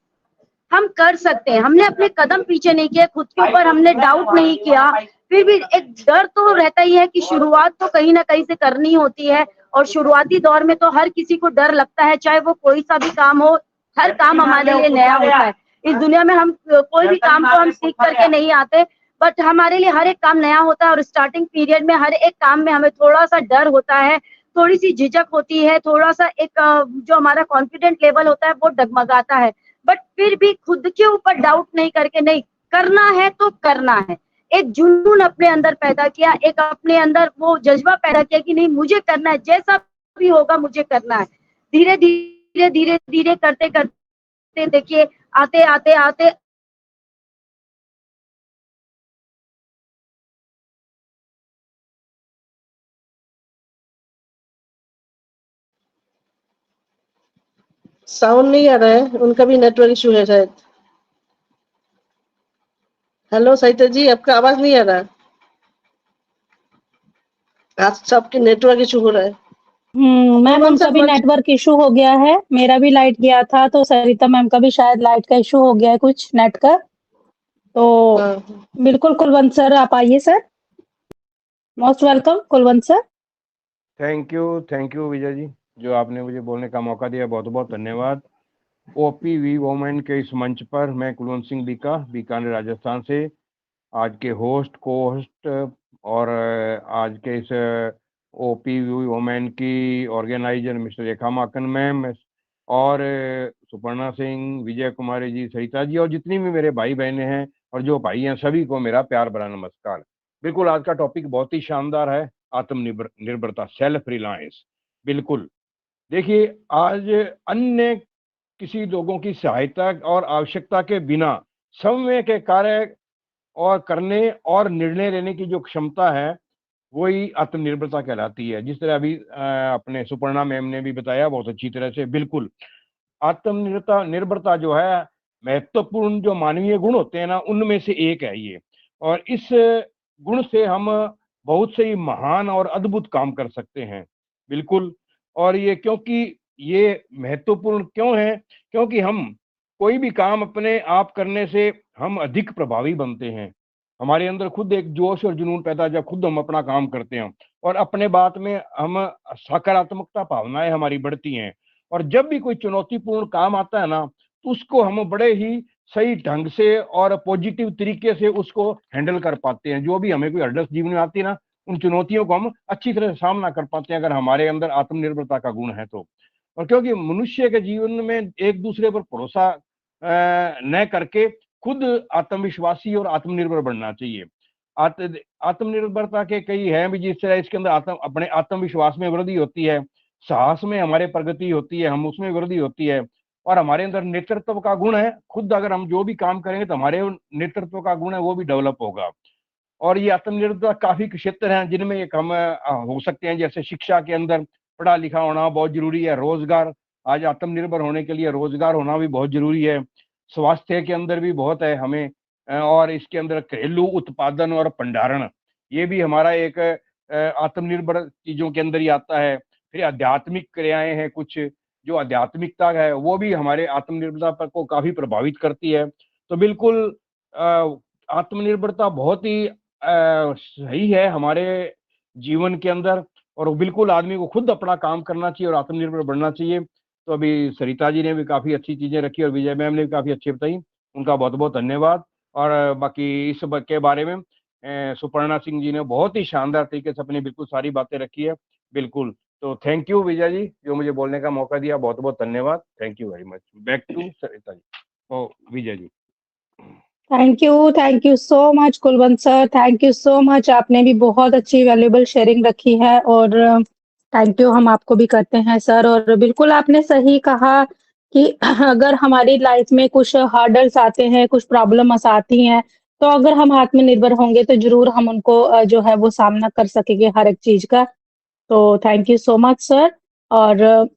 हम कर सकते हैं। हमने अपने कदम पीछे नहीं किए, खुद के ऊपर हमने डाउट नहीं किया। फिर भी एक डर तो रहता ही है कि शुरुआत तो कहीं ना कहीं से करनी होती है, और शुरुआती दौर में तो हर किसी को डर लगता है, चाहे वो कोई सा भी काम हो, हर काम हमारे लिए नया होता है। इस दुनिया में हम कोई भी काम को हम सीख करके नहीं आते, बट हमारे लिए हर एक काम नया होता है, और स्टार्टिंग पीरियड में हर एक काम में हमें थोड़ा सा डर होता है, थोड़ी सी झिझक होती है, थोड़ा सा एक जो हमारा कॉन्फिडेंट लेवल होता है वो डगमगाता है। बट फिर भी खुद के ऊपर डाउट नहीं करके, नहीं करना है तो करना है, एक जुनून अपने अंदर पैदा किया, एक अपने अंदर वो जज्बा पैदा किया कि नहीं मुझे करना है, जैसा भी होगा मुझे करना है। धीरे धीरे धीरे धीरे करते करते देखिए आते आते आते साउंड नहीं आ रहा है, उनका भी नेटवर्क इशू है शायद। हेलो सहिता जी, आपका आवाज नहीं आ रहा। आज सबके नेटवर्क इशू हो रहा है। मैम कौन उनका सा भी मंच? नेटवर्क इशू हो गया है, मेरा भी लाइट गया था, तो सरिता मैम का भी शायद लाइट का इशू हो गया है कुछ नेट का। तो हाँ, बिल्कुल कुलवंत सर आप आइए sir, most welcome Kulwant sir. Thank you Vijay ji, जो आपने मुझे बोलने का मौका दिया, बहुत बहुत धन्यवाद। ओपीवी वोमेन के इस मंच पर मैं कुलवंत सिंह बीका, बीकानेर राजस्थान से आज के होस्ट को होस्ट और आज के इस ओपीवी वोमेन की ऑर्गेनाइजर मिस्टर रेखा माकन मैम और सुपर्णा सिंह, विजय कुमारी जी, सरिता जी और जितनी भी मेरे भाई बहनें हैं और जो भाई हैं सभी को मेरा प्यार भरा नमस्कार। बिल्कुल आज का टॉपिक बहुत ही शानदार है, आत्मनिर्भरता, सेल्फ रिलायंस। बिल्कुल देखिए, आज अन्य किसी लोगों की सहायता और आवश्यकता के बिना स्वयं के कार्य और करने और निर्णय लेने की जो क्षमता है वही आत्मनिर्भरता कहलाती है। जिस तरह अभी अपने सुपर्णा मैम ने भी बताया बहुत अच्छी तरह से, बिल्कुल आत्मनिर्भरता निर्भरता जो है महत्वपूर्ण जो मानवीय गुण होते हैं ना, उनमें से एक है ये। और इस गुण से हम बहुत से ही महान और अद्भुत काम कर सकते हैं। बिल्कुल, और ये क्योंकि ये महत्वपूर्ण क्यों है, क्योंकि हम कोई भी काम अपने आप करने से हम अधिक प्रभावी बनते हैं। हमारे अंदर खुद एक जोश और जुनून पैदा, जब खुद हम अपना काम करते हैं और अपने बात में हम सकारात्मकता भावनाएं हमारी बढ़ती हैं। और जब भी कोई चुनौतीपूर्ण काम आता है ना, तो उसको हम बड़े ही सही ढंग से और पॉजिटिव तरीके से उसको हैंडल कर पाते हैं। जो भी हमें कोई हर्डल्स जीवन में आती है ना, उन चुनौतियों को हम अच्छी तरह से सामना कर पाते हैं अगर हमारे अंदर आत्मनिर्भरता का गुण है तो। और क्योंकि मनुष्य के जीवन में एक दूसरे पर भरोसा न करके खुद आत्मविश्वासी और आत्मनिर्भर बनना चाहिए। आत्मनिर्भरता के कई हैं भी, जिस तरह इसके अंदर अपने आत्मविश्वास में वृद्धि होती है, साहस में हमारे प्रगति होती है, हम उसमें वृद्धि होती है, और हमारे अंदर नेतृत्व का गुण है। खुद अगर हम जो भी काम करेंगे तो हमारे नेतृत्व का गुण है वो भी डेवलप होगा। और ये आत्मनिर्भरता काफी क्षेत्र हैं जिनमें एक हम हो सकते हैं, जैसे शिक्षा के अंदर पढ़ा लिखा होना बहुत जरूरी है। रोजगार, आज आत्मनिर्भर होने के लिए रोजगार होना भी बहुत जरूरी है। स्वास्थ्य के अंदर भी बहुत है हमें, और इसके अंदर घरेलू उत्पादन और भंडारण, ये भी हमारा एक आत्मनिर्भर चीजों के अंदर ही आता है। फिर आध्यात्मिक क्रियाएं हैं कुछ, जो आध्यात्मिकता है वो भी हमारे आत्मनिर्भरता पर को काफी प्रभावित करती है। तो बिल्कुल आत्मनिर्भरता बहुत ही सही है हमारे जीवन के अंदर, और बिल्कुल आदमी को खुद अपना काम करना चाहिए और आत्मनिर्भर बनना चाहिए। तो अभी सरिता जी ने भी काफी अच्छी चीजें रखी और विजय मैम ने भी काफी अच्छी बताई, उनका बहुत बहुत धन्यवाद। और बाकी इस के बारे में सुपर्णा सिंह जी ने बहुत ही शानदार तरीके से अपनी बिल्कुल सारी बातें रखी है। बिल्कुल, तो थैंक यू विजय जी, जो मुझे बोलने का मौका दिया, बहुत बहुत धन्यवाद। Thank you very much. Back to Sarita ji ओ Vijay ji. Thank you so much Kulwant sir, thank you so much. आपने भी बहुत अच्छी वैल्यूएबल शेयरिंग रखी है, और थैंक यू हम आपको भी करते हैं सर। और बिल्कुल आपने सही कहा कि अगर हमारी लाइफ में कुछ हर्डल्स आते हैं, कुछ प्रॉब्लम्स आती हैं, तो अगर हम आत्मनिर्भर होंगे तो ज़रूर हम उनको जो है वो सामना कर सकेंगे हर एक चीज़ का। तो thank you so much sir. और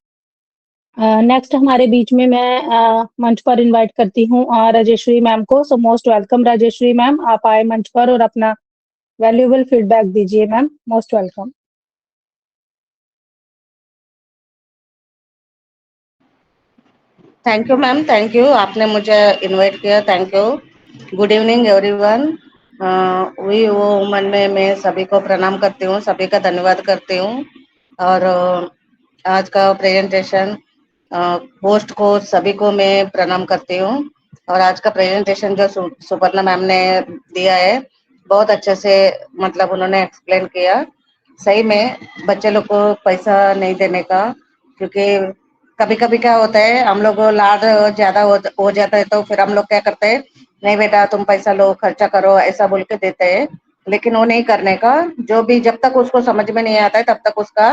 नेक्स्ट हमारे बीच में मैं मंच पर इनवाइट करती हूँ राजेश्वरी मैम को। So most welcome Rajeshwari ma'am, आप आए मंच पर और अपना वैल्यूएबल फीडबैक दीजिए ma'am, most welcome. Thank you ma'am, thank you, आपने मुझे इनवाइट किया, thank you. Good evening everyone. We वो वुमन में मैं सभी को प्रणाम करती हूँ, सभी का धन्यवाद करती हूँ। और आज का प्रेजेंटेशन होस्ट को सभी को मैं प्रणाम करती हूँ। और आज का प्रेजेंटेशन जो सुपर्णा मैम ने दिया है, बहुत अच्छे से मतलब उन्होंने एक्सप्लेन किया। सही में बच्चे लोग को पैसा नहीं देने का, क्योंकि कभी कभी क्या होता है, हम लोग लाड ज्यादा हो जाता है तो फिर हम लोग क्या करते हैं, नहीं बेटा तुम पैसा लो खर्चा करो ऐसा बोल के देते हैं। लेकिन वो नहीं करने का, जो भी जब तक उसको समझ में नहीं आता है तब तक उसका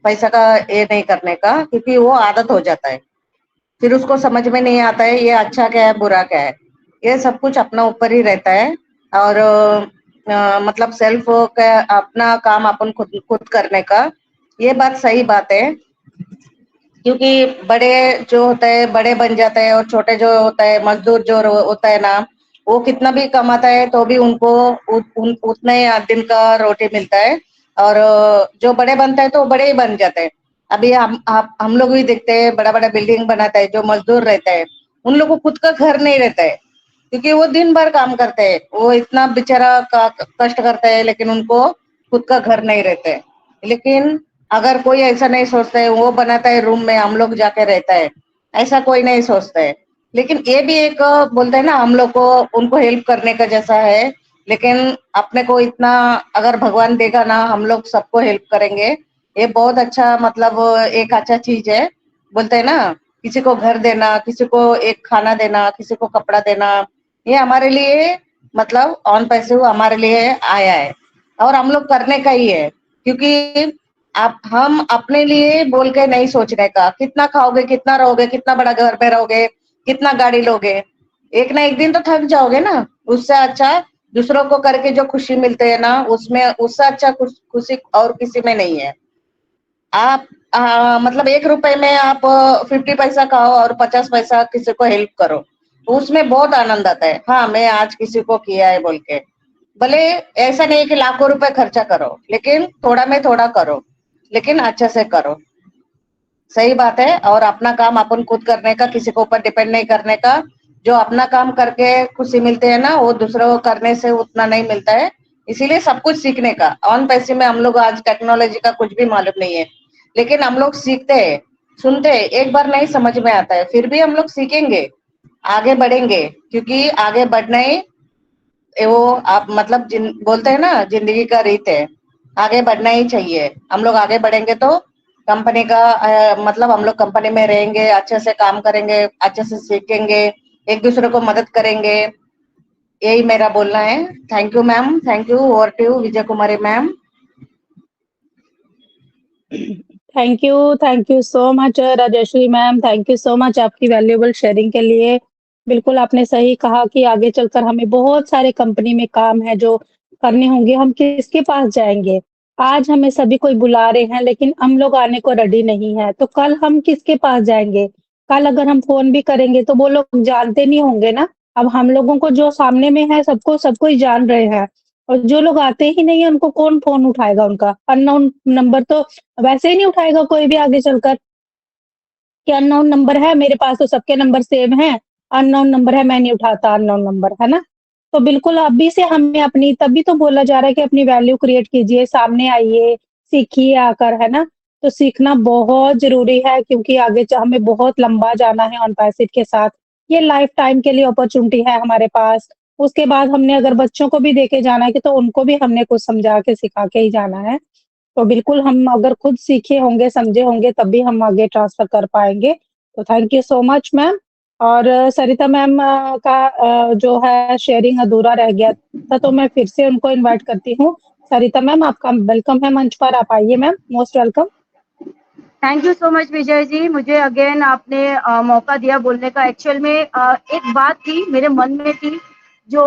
पैसा का ये नहीं करने का, क्योंकि वो आदत हो जाता है। फिर उसको समझ में नहीं आता है ये अच्छा क्या है बुरा क्या है, ये सब कुछ अपना ऊपर ही रहता है। और मतलब सेल्फ का अपना काम अपन खुद खुद करने का, ये बात सही बात है। क्योंकि बड़े जो होता है बड़े बन जाते हैं, और छोटे जो होता है मजदूर जो होता है ना, वो कितना भी कमाता है तो भी उनको उतना ही दिन का रोटी मिलता है। और जो बड़े बनता है तो बड़े ही बन जाते हैं। अभी हम लोग भी देखते हैं, बड़ा बड़ा बिल्डिंग बनाता है जो मजदूर रहता है, उन लोगों को खुद का घर नहीं रहता है, क्योंकि वो दिन भर काम करते हैं, वो इतना बेचारा कष्ट करता है, लेकिन उनको खुद का घर नहीं रहता है। लेकिन अगर कोई ऐसा नहीं सोचता है, वो बनाता है रूम में हम लोग जाके रहता है, ऐसा कोई नहीं सोचता है। लेकिन ये भी एक बोलते हैं ना, हम लोग को उनको हेल्प करने का जैसा है। लेकिन अपने को इतना अगर भगवान देगा ना, हम लोग सबको हेल्प करेंगे, ये बहुत अच्छा मतलब एक अच्छा चीज है। बोलते हैं ना, किसी को घर देना, किसी को एक खाना देना, किसी को कपड़ा देना, ये हमारे लिए मतलब ऑन पैसे हमारे लिए आया है, और हम लोग करने का ही है। क्योंकि आप हम अपने लिए बोल के नहीं सोचने का, कितना खाओगे, कितना रहोगे, कितना बड़ा घर पे रहोगे, कितना गाड़ी लोगे, एक ना एक दिन तो थक जाओगे ना। उससे अच्छा दूसरों को करके जो खुशी मिलते है ना, उसमें उससे अच्छा खुशी और किसी में नहीं है। आप मतलब 1 रुपए में आप 50 पैसा खाओ और 50 पैसा किसी को हेल्प करो, उसमें बहुत आनंद आता है। हाँ, मैं आज किसी को किया है बोल के, भले ऐसा नहीं कि लाखों रुपए खर्चा करो, लेकिन थोड़ा में थोड़ा करो, लेकिन अच्छे से करो। सही बात है। और अपना काम अपन खुद करने का, किसी के ऊपर डिपेंड नहीं करने का। जो अपना काम करके खुशी मिलती है ना, वो दूसरों को करने से उतना नहीं मिलता है। इसीलिए सब कुछ सीखने का, ऑन पैसे में हम लोग आज टेक्नोलॉजी का कुछ भी मालूम नहीं है, लेकिन हम लोग सीखते हैं, सुनते हैं, एक बार नहीं समझ में आता है फिर भी हम लोग सीखेंगे, आगे बढ़ेंगे, क्योंकि आगे बढ़ना ही वो आप मतलब बोलते हैं ना, जिंदगी का रीत है, आगे बढ़ना ही चाहिए। हम लोग आगे बढ़ेंगे तो कंपनी का मतलब हम लोग कंपनी में रहेंगे, अच्छे से काम करेंगे, अच्छे से सीखेंगे, एक दूसरे को मदद करेंगे, यही मेरा बोलना है। Thank you ma'am, thank you. Over to you Vijay Kumari ma'am. Thank you so much Rajshree ma'am, thank you so much आपकी वैल्यूएबल शेयरिंग के लिए। बिल्कुल आपने सही कहा कि आगे चलकर हमें बहुत सारे कंपनी में काम है जो करने होंगे, हम किसके पास जाएँगे? आज हमें सभी कोई बुला रहे हैं लेकिन हम लोग आने को रेडी नहीं है, तो कल हम किसके पास जाएँगे? कल अगर हम फ़ोन भी करेंगे तो वो लोग जानते नहीं होंगे ना। अब हम लोगों को जो सामने में है सबको सब कोई जान रहे हैं और जो लोग आते ही नहीं है उनको कौन फ़ोन उठाएगा उनका? अननोन नंबर तो वैसे ही नहीं उठाएगा कोई भी आगे चलकर कि अननोन नंबर है, मेरे पास तो सबके नंबर सेव हैं, अननोन नंबर है, मैं नहीं उठाता अननोन नंबर, है ना? तो बिल्कुल अभी से हमें अपनी तभी तो बोला जा रहा है कि अपनी वैल्यू क्रिएट कीजिए, सामने आइए, सीखिए आकर, है ना? तो सीखना बहुत ज़रूरी है क्योंकि आगे हमें बहुत लंबा जाना है ऑन पैसिव के साथ। ये लाइफ टाइम के लिए अपॉर्च्युनिटी है हमारे पास। उसके बाद हमने अगर बच्चों को भी देके जाना है कि तो उनको भी हमने कुछ समझा के, सिखा के ही जाना है। तो बिल्कुल हम अगर खुद सीखे होंगे, समझे होंगे तभी हम आगे ट्रांसफ़र कर पाएँगे। तो thank you so much ma'am और सरिता मैम का जो है शेयरिंग अधूरा रह गया था तो मैं फिर से उनको इनवाइट करती हूँ। सरिता मैम आपका वेलकम है मंच पर, आप आइए ma'am, most welcome. Thank you so much Vijay ji, मुझे अगेन आपने मौका दिया बोलने का। एक्चुअल में एक बात थी मेरे मन में थी जो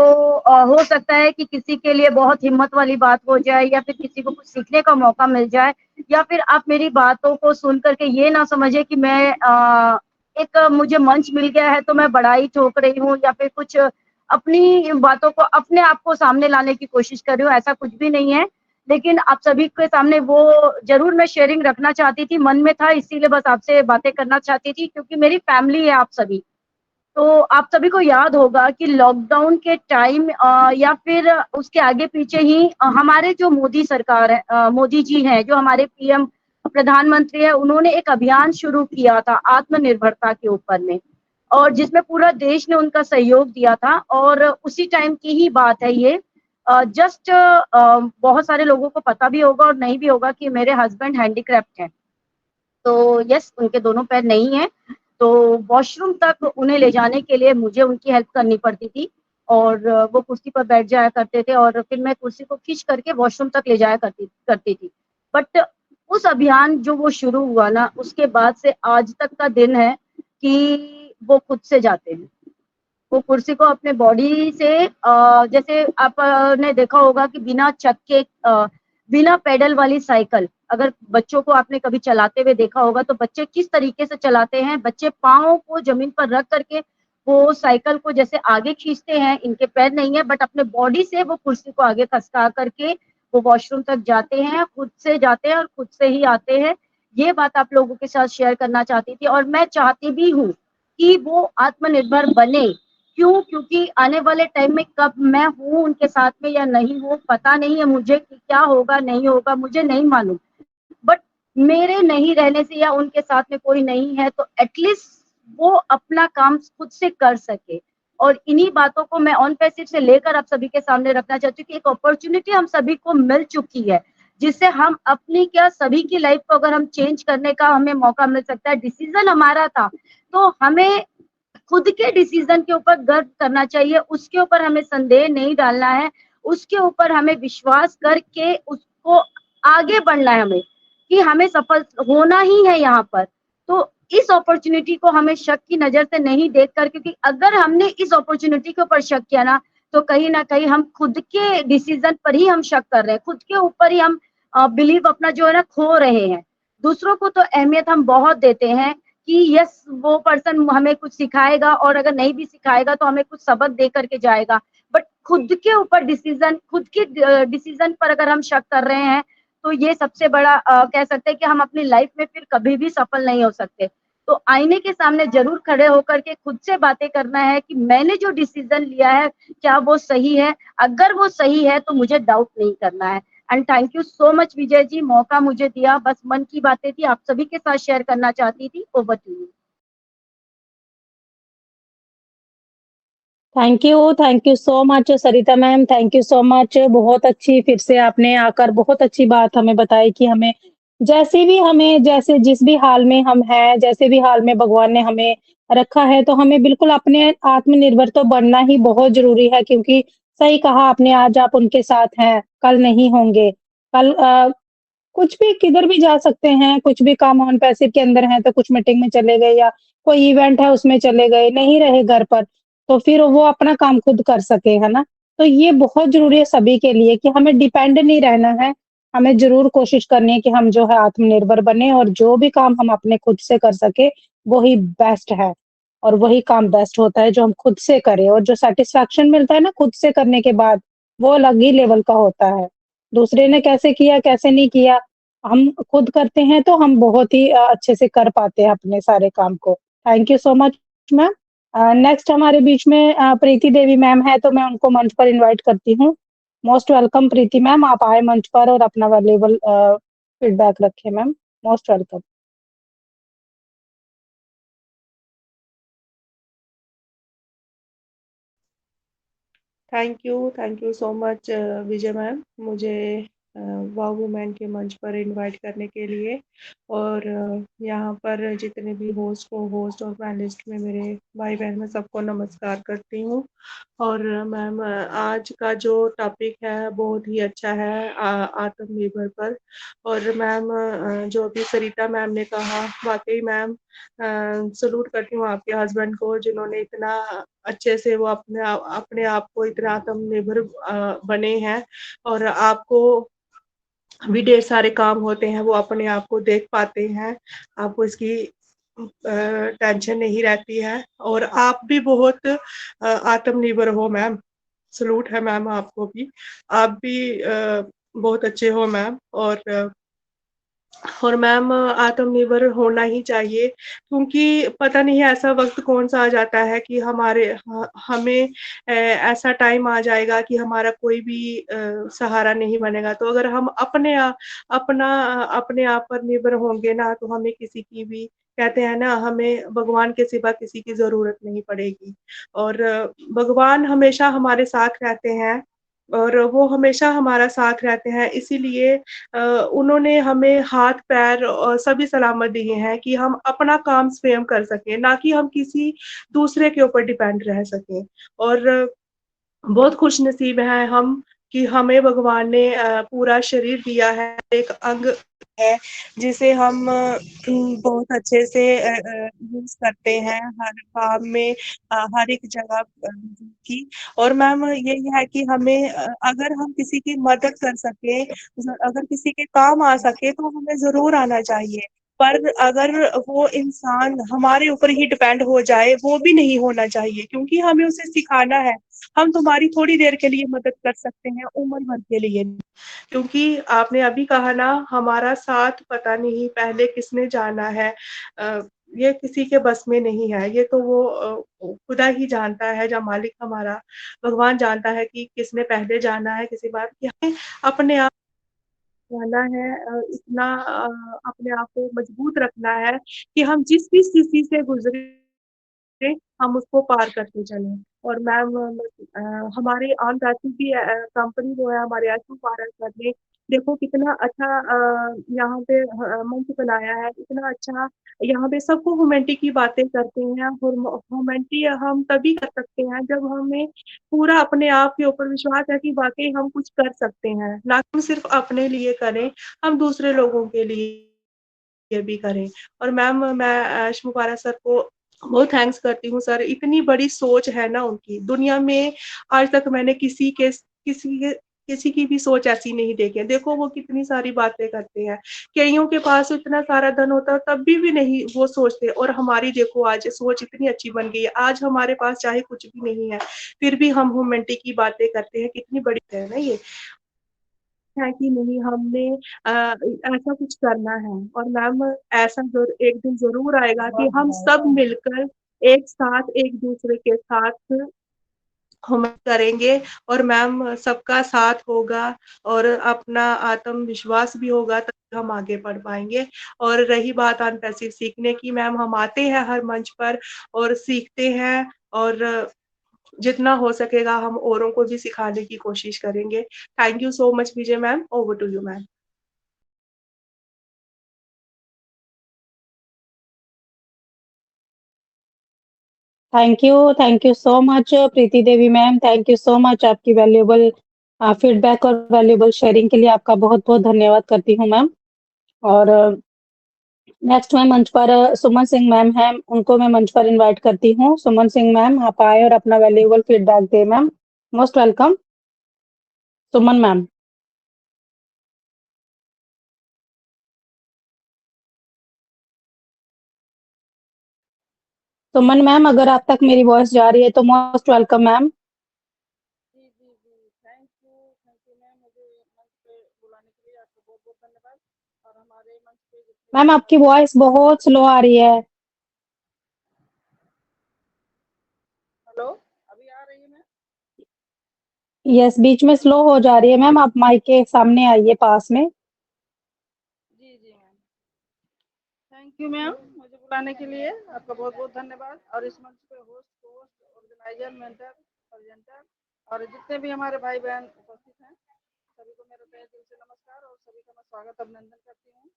हो सकता है कि किसी के लिए बहुत हिम्मत वाली बात हो जाए या फिर किसी को कुछ सीखने का मौका मिल जाए या फिर आप मेरी बातों को सुन करके ये ना समझे कि मैं एक मुझे मंच मिल गया है तो मैं बड़ाई ठोक रही हूँ या फिर कुछ अपनी बातों को अपने आप को सामने लाने की कोशिश कर रही हूँ, ऐसा कुछ भी नहीं है। लेकिन आप सभी के सामने वो ज़रूर मैं शेयरिंग रखना चाहती थी, मन में था इसीलिए बस आपसे बातें करना चाहती थी क्योंकि मेरी फैमिली है आप सभी। तो आप सभी को याद होगा कि लॉकडाउन के टाइम या फिर उसके आगे-पीछे ही हमारे जो मोदी सरकार है मोदी जी हैं, जो हमारे पीएम प्रधानमंत्री हैं, उन्होंने एक अभियान शुरू किया था आत्मनिर्भरता के ऊपर में और जिसमें पूरा देश ने उनका सहयोग दिया था और उसी टाइम की ही बात है ये। जस्ट बहुत सारे लोगों को पता भी होगा और नहीं भी होगा कि मेरे हस्बैंड हैंडीक्राफ्ट हैं। तो यस उनके दोनों पैर नहीं हैं, तो वॉशरूम तक उन्हें ले जाने के लिए मुझे उनकी हेल्प करनी पड़ती थी और वो कुर्सी पर बैठ जाया करते थे और फिर मैं कुर्सी को खींच करके वॉशरूम तक ले जाया करती थी। बट उस अभियान जो वो शुरू हुआ ना, उसके बाद से आज तक का दिन है कि वो खुद से जाते हैं। वो कुर्सी को अपने बॉडी से जैसे आपने देखा होगा कि बिना चक्के बिना पेडल वाली साइकिल अगर बच्चों को आपने कभी चलाते हुए देखा होगा तो बच्चे किस तरीके से चलाते हैं, बच्चे पाँव को जमीन पर रख करके वो साइकिल को जैसे आगे खींचते हैं, इनके पैर नहीं है बट अपने बॉडी से वो कुर्सी को आगे खसका करके वो वॉशरूम तक जाते हैं, खुद से जाते हैं और खुद से ही आते हैं। ये बात आप लोगों के साथ शेयर करना चाहती थी और मैं चाहती भी हूँ कि वो आत्मनिर्भर बने। क्यों? क्योंकि आने वाले टाइम में कब मैं हूँ उनके साथ में या नहीं हूँ पता नहीं है मुझे कि क्या होगा, नहीं होगा, मुझे नहीं मालूम। बट मेरे नहीं रहने से या उनके साथ में कोई नहीं है तो एटलीस्ट वो अपना काम खुद से कर सके और इन्हीं बातों को मैं ऑन पैसिव से लेकर आप सभी के सामने रखना चाहती हूँ कि एक अपॉर्चुनिटी हम सभी को मिल चुकी है जिससे हम अपनी क्या सभी की लाइफ को अगर हम चेंज करने का हमें मौका मिल सकता है। डिसीजन हमारा था तो हमें खुद के डिसीजन के ऊपर गर्व करना चाहिए, उसके ऊपर हमें संदेह नहीं डालना है, उसके ऊपर हमें विश्वास करके उसको आगे बढ़ना है हमें, कि हमें सफल होना ही है यहाँ पर। तो इस अपॉर्च्युनिटी को हमें शक की नज़र से नहीं देखकर क्योंकि अगर हमने इस अपॉर्च्युनिटी के ऊपर शक किया ना, तो कहीं न कहीं हम खुद के डिसीजन पर ही हम शक कर रहे हैं, खुद के ऊपर ही हम बिलीव अपना जो है ना खो रहे हैं। दूसरों को तो अहमियत हम बहुत देते हैं कि यस वो पर्सन हमें कुछ सिखाएगा और अगर नहीं भी सिखाएगा तो हमें कुछ सबक दे करके जाएगा। बट खुद के ऊपर डिसीजन खुद के डिसीजन पर अगर हम शक कर रहे हैं तो ये सबसे बड़ा कह सकते हैं कि हम अपनी लाइफ में फिर कभी भी सफल नहीं हो सकते। तो आईने के सामने ज़रूर खड़े होकर के खुद से बातें करना है कि मैंने जो डिसीजन लिया है क्या वो सही है? अगर वो सही है तो मुझे डाउट नहीं करना है। And thank you so much Vijay ji, मौका मुझे दिया, बस मन की बातें थी आप सभी के साथ शेयर करना चाहती थी। Over to you. Thank you so much Sarita ma'am, thank you so much. बहुत अच्छी फिर से आपने आकर बहुत अच्छी बात हमें बताई कि हमें जैसे भी हमें जैसे जिस भी हाल में हम हैं, जैसे भी हाल में भगवान ने हमें रखा है, तो हमें बिल्कुल अपने आत्मनिर्भर तो बनना ही बहुत ज़रूरी है क्योंकि सही कहा आपने आज आप उनके साथ हैं, कल नहीं होंगे। कल कुछ भी किधर भी जा सकते हैं, कुछ भी काम ऑन पैसिव के अंदर हैं, तो कुछ मीटिंग में चले गए या कोई इवेंट है उसमें चले गए, नहीं रहे घर पर, तो फिर वो अपना काम खुद कर सके, है ना? तो ये बहुत ज़रूरी है सभी के लिए कि हमें डिपेंड नहीं रहना है, हमें ज़रूर कोशिश करनी है कि हम जो है आत्मनिर्भर बनें और जो भी काम हम अपने खुद से कर सकें, वो ही बेस्ट है। और वही काम बेस्ट होता है जो हम खुद से करें और जो सैटिस्फैक्शन मिलता है ना खुद से करने के बाद, वो अलग ही लेवल का होता है। दूसरे ने कैसे किया, कैसे नहीं किया, हम खुद करते हैं तो हम बहुत ही अच्छे से कर पाते हैं अपने सारे काम को। Thank you so much ma'am. Next हमारे बीच में प्रीति देवी मैम है तो मैं उनको मंच पर इनवाइट करती हूँ। मोस्ट वेलकम प्रीति मैम, आप आए मंच पर और अपना वैल्यूएबल फीडबैक रखें ma'am. Most welcome. Thank you so much Vijay ma'am, मुझे वाव वुमेन के मंच पर इनवाइट करने के लिए। और यहाँ पर जितने भी होस्ट को होस्ट और पैनलिस्ट में मेरे भाई बहन, मैं सबको नमस्कार करती हूँ। और मैम आज का जो टॉपिक है बहुत ही अच्छा है, आत्मनिर्भर पर। और मैम जो अभी सरिता मैम ने कहा, वाकई मैम सलूट करती हूँ आपके हस्बैंड को जिन्होंने इतना अच्छे से वो अपने आप को इतना आत्मनिर्भर बने हैं। और आपको भी ढेर सारे काम होते हैं, वो अपने आप को देख पाते हैं, आपको इसकी टेंशन नहीं रहती है। और आप भी बहुत आत्मनिर्भर हो मैम, सलूट है मैम आपको भी। आप भी बहुत अच्छे हो मैम। और मैम आत्मनिर्भर होना ही चाहिए क्योंकि पता नहीं ऐसा वक्त कौन सा आ जाता है कि हमें ऐसा टाइम आ जाएगा कि हमारा कोई भी सहारा नहीं बनेगा। तो अगर हम अपने आप पर निर्भर होंगे ना, तो हमें किसी की भी, कहते हैं ना, हमें भगवान के सिवा किसी की जरूरत नहीं पड़ेगी। और भगवान हमेशा हमारे साथ रहते हैं और वो हमेशा हमारा साथ रहते हैं, इसीलिए उन्होंने हमें हाथ पैर और सभी सलामत दिए हैं कि हम अपना काम स्वयं कर सकें, ना कि हम किसी दूसरे के ऊपर डिपेंड रह सकें। और बहुत खुश नसीब हैं हम कि हमें भगवान ने पूरा शरीर दिया है, एक अंग है जिसे हम बहुत अच्छे से यूज करते हैं हर काम में, हर एक जगह की। और मैम यही है कि हमें अगर हम किसी की मदद कर सके, अगर किसी के काम आ सके तो हमें जरूर आना चाहिए। पर अगर वो इंसान हमारे ऊपर ही डिपेंड हो जाए, वो भी नहीं होना चाहिए, क्योंकि हमें उसे सिखाना है। हम तुम्हारी थोड़ी देर के लिए मदद कर सकते हैं, उम्र भर के लिए नहीं। क्योंकि आपने अभी कहा ना, हमारा साथ पता नहीं पहले किसने जाना है, ये किसी के बस में नहीं है। ये तो वो खुदा ही जानता है, जब मालिक हमारा भगवान जानता है कि किसने पहले जाना है, किसी बात की। हमें अपने आप जाना है, इतना अपने आप को मजबूत रखना है कि हम जिस भी स्थिति से गुजरे हम उसको पार करते चलें। और मैम हमारे ऑन पैसिव भी कंपनी जो है हमारे एच भारत सर ने, देखो कितना अच्छा यहाँ पे मंच बनाया है, इतना अच्छा। यहाँ पे सबको ह्यूमैनिटी की बातें करते हैं, और ह्यूमैनिटी हम तभी कर सकते हैं जब हमें पूरा अपने आप के ऊपर विश्वास है कि वाकई हम कुछ कर सकते हैं, ना कि सिर्फ अपने लिए करें, हम दूसरे लोगों के लिए भी करें। और मैम मैं ऐश मुबारक सर को बहुत थैंक्स करती हूँ। सर इतनी बड़ी सोच है ना उनकी, दुनिया में आज तक मैंने किसी की भी सोच ऐसी नहीं देखी है। देखो वो कितनी सारी बातें करते हैं, कईयों के पास इतना सारा धन होता है तब भी नहीं वो सोचते। और हमारी देखो आज सोच इतनी अच्छी बन गई है, आज हमारे पास चाहे कुछ भी नहीं है फिर भी हम ह्यूमैनिटी की बातें करते हैं, कितनी बड़ी है ना ये, है कि नहीं, हमने ऐसा कुछ करना है। और मैम ऐसा एक दिन जरूर आएगा कि हम सब मिलकर एक साथ एक दूसरे के साथ हम करेंगे, और मैम सबका साथ होगा और अपना आत्मविश्वास भी होगा, तभी हम आगे बढ़ पाएंगे। और रही बात अनपैसिव सीखने की, मैम हम आते हैं हर मंच पर और सीखते हैं, और जितना हो सकेगा हम औरों को भी सिखाने की कोशिश करेंगे। Thank you so much Vijay ma'am, over to you ma'am. Thank you so much Preeti Devi ma'am, thank you so much आपकी वैल्यूएबल फीडबैक और वैल्यूएबल शेयरिंग के लिए आपका बहुत-बहुत धन्यवाद करती हूँ मैम। और नेक्स्ट में मंच पर सुमन सिंह मैम हैं, उनको मैं मंच पर इनवाइट करती हूँ। सुमन सिंह मैम, आप आएँ और अपना वैल्यूएबल फीडबैक दें ma'am. Most welcome, Suman ma'am. Suman ma'am, अगर आप तक मेरी वॉइस जा रही है तो मोस्ट वेलकम मैम। जी जी जी, थैंक यू मैम, मुझे मंच पे बुलाने के लिए आपको बहुत बहुत धन्यवाद। और हमारे मंच पे जितने मैम, भी आपकी हमारे वॉइस बहुत स्लो आ रही है। हेलो, अभी आ रही है मैम? यस, बीच में स्लो हो जा रही है मैम, आप माइक के सामने आइए पास में। जी जी मैम, थैंक यू मैम, मुझे बुलाने के लिए आपका बहुत बहुत धन्यवाद। और इस मंच पे होस्ट ऑर्गेनाइजर, मेंटर, प्रेजेंटर और जितने भी हमारे भाई बहन उपस्थित हैं, सभी को मेरा तहे दिल से नमस्कार और सभी का मैं स्वागत अभिनंदन करती हूँ।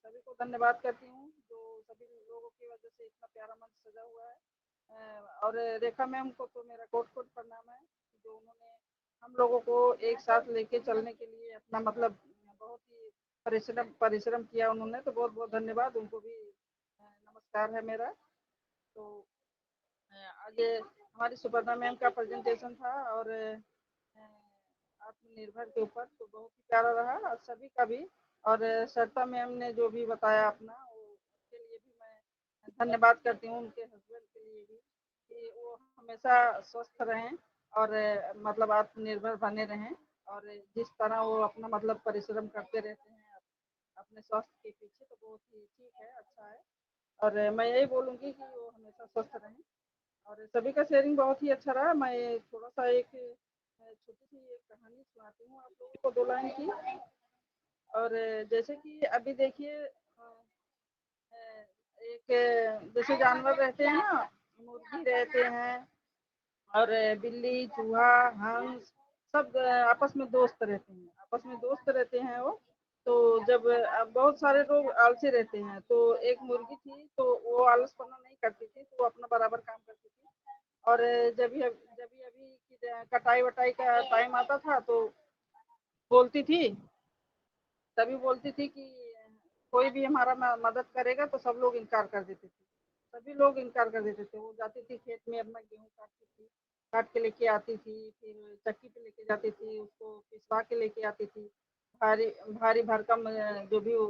सभी को धन्यवाद करती हूँ जो सभी लोगों की वजह से इतना प्यारा मंच सजा हुआ है। और रेखा मैम को तो मेरा कोट कोट प्रणाम है, जो उन्होंने हम लोगों को एक साथ लेके चलने के लिए अपना मतलब बहुत ही परिश्रम परिश्रम किया उन्होंने, तो बहुत बहुत धन्यवाद उनको भी। नमस्कार है मेरा। तो आज हमारी सुपर्णा मैम का प्रेजेंटेशन था और आत्मनिर्भर के ऊपर, तो बहुत ही प्यारा रहा और सभी का भी। और सरिता मैम ने जो भी बताया अपना, वो उसके लिए भी मैं धन्यवाद करती हूँ, उनके हस्बैंड के लिए भी, कि वो हमेशा स्वस्थ रहें और मतलब आत्मनिर्भर बने रहें। और जिस तरह वो अपना मतलब परिश्रम करते रहते हैं अपने स्वास्थ्य के पीछे, तो बहुत ही ठीक है, अच्छा है। और मैं यही बोलूँगी कि वो हमेशा स्वस्थ रहें। और सभी का शेयरिंग बहुत ही अच्छा रहा। मैं थोड़ा सा एक छोटी सी एक कहानी सुनाती हूँ आप लोगों को, 2 लाइन की। और जैसे कि अभी देखिए, एक जैसे जानवर रहते हैं ना, मुर्गी रहते हैं और बिल्ली, चूहा, हंस, सब आपस में दोस्त रहते हैं, आपस में दोस्त रहते हैं वो। तो जब बहुत सारे लोग आलसी रहते हैं, तो एक मुर्गी थी, तो वो आलसपना नहीं करती थी, तो वो अपना बराबर काम करती थी। और जब भी अभी की कटाई वटाई का टाइम आता था, तो बोलती थी, तभी बोलती थी कि कोई भी हमारा मदद करेगा, तो सब लोग इनकार कर देते थे, सभी लोग इनकार कर देते थे। वो जाती थी खेत में, अपना गेहूँ काटती थी, काट के लेके आती थी, फिर चक्की पे लेके जाती थी, उसको पिसवा के लेके आती थी। भारी भारी भरकम जो भी वो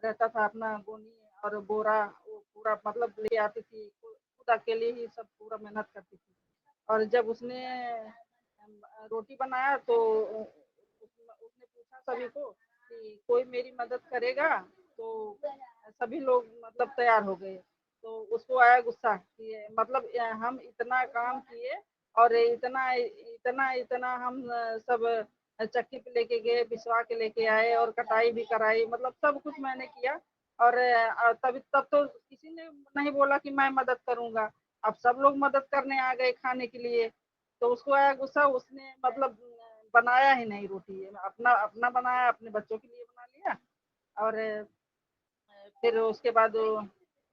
रहता था, अपना गोनी और बोरा वो पूरा मतलब ले आती थी, खुद अकेले ही सब पूरा मेहनत करती थी। और जब उसने रोटी बनाया, तो उसने पूछा सभी को कि कोई मेरी मदद करेगा, तो सभी लोग मतलब तैयार हो गए। तो उसको आया गुस्सा कि मतलब हम इतना काम किए और इतना इतना इतना हम सब चक्की पे लेके गए, पिसवा के लेके आए और कटाई भी कराई, मतलब सब कुछ मैंने किया। और तब तो किसी ने नहीं बोला कि मैं मदद करूंगा। अब सब लोग मदद करने आ गए खाने के लिए। तो उसको आया गुस्सा, उसने मतलब बनाया ही नहीं रोटी, अपना अपना बनाया, अपने बच्चों के लिए बना लिया। और फिर उसके बाद वो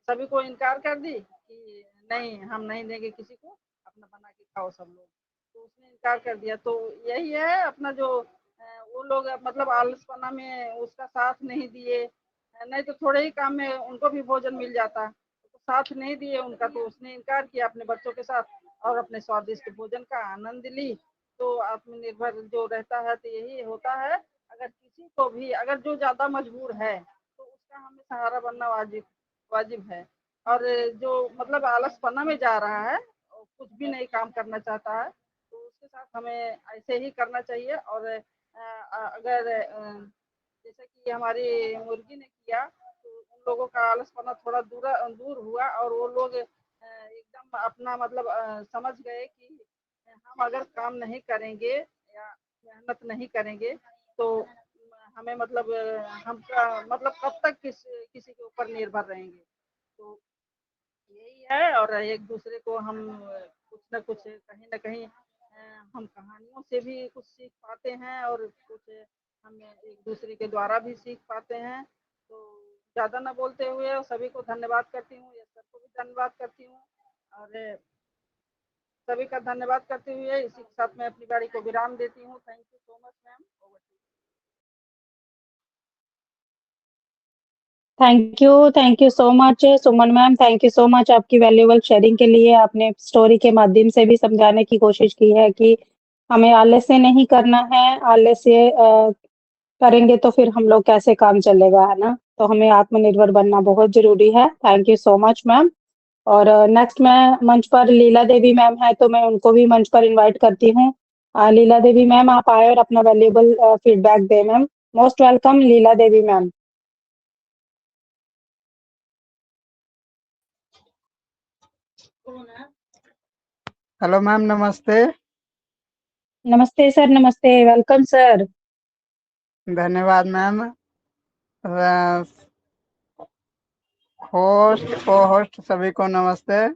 सभी को इनकार कर दी कि नहीं, हम नहीं देंगे किसी को, अपना बना के खाओ सब लोग। तो उसने इनकार कर दिया। तो यही है अपना जो वो लोग मतलब आलसपना में उसका साथ नहीं दिए, नहीं तो थोड़े ही काम में उनको भी भोजन मिल जाता, तो साथ नहीं दिए उनका, तो उसने इनकार किया अपने बच्चों के साथ और अपने स्वादिष्ट भोजन का आनंद ली। तो आत्मनिर्भर जो रहता है, तो यही होता है। अगर किसी को भी, अगर जो ज्यादा मजबूर है, तो उसका हमें सहारा बनना वाजिब वाजिब है। और जो मतलब आलसपना में जा रहा है और कुछ भी नहीं काम करना चाहता है, तो उसके साथ हमें ऐसे ही करना चाहिए। और अगर जैसे कि हमारी मुर्गी ने किया, तो उन लोगों का आलसपना थोड़ा दूर हुआ और वो लोग एकदम अपना मतलब समझ गए कि हम अगर काम नहीं करेंगे या मेहनत नहीं करेंगे, तो हमें मतलब हम मतलब कब तक किसी के ऊपर निर्भर रहेंगे। तो यही है। और एक दूसरे को हम कुछ ना कुछ कहीं ना कहीं हम कहानियों से भी कुछ सीख पाते हैं और कुछ हम एक दूसरे के द्वारा भी सीख पाते हैं। तो ज़्यादा ना बोलते हुए सभी को धन्यवाद करती हूँ, ये सबको भी धन्यवाद करती हूँ। और सभी का धन्यवाद करते हुए इसी के साथ मैं अपनी गाड़ी को विराम देती हूँ। Thank you so much ma'am. Thank you so much Suman ma'am, thank you so much आपकी वैल्यूएबल शेयरिंग के लिए। आपने स्टोरी के माध्यम से भी समझाने की कोशिश की है कि हमें आलस्य नहीं करना है, आलस्य करेंगे तो फिर हम लोग कैसे काम चलेगा, है ना? तो हमें आत्मनिर्भर बनना बहुत ज़रूरी है। Thank you so much ma'am. और नेक्स्ट मैं मंच पर लीला देवी मैम है, तो मैं उनको भी मंच पर इनवाइट करती हूँ। लीला देवी मैम आप आए और अपना वैल्यूएबल फीडबैक दें ma'am. Most welcome Leela Devi ma'am. Hello ma'am, नमस्ते। नमस्ते सर, नमस्ते, वेलकम सर। धन्यवाद मैम। होस्ट को होस्ट सभी को नमस्ते,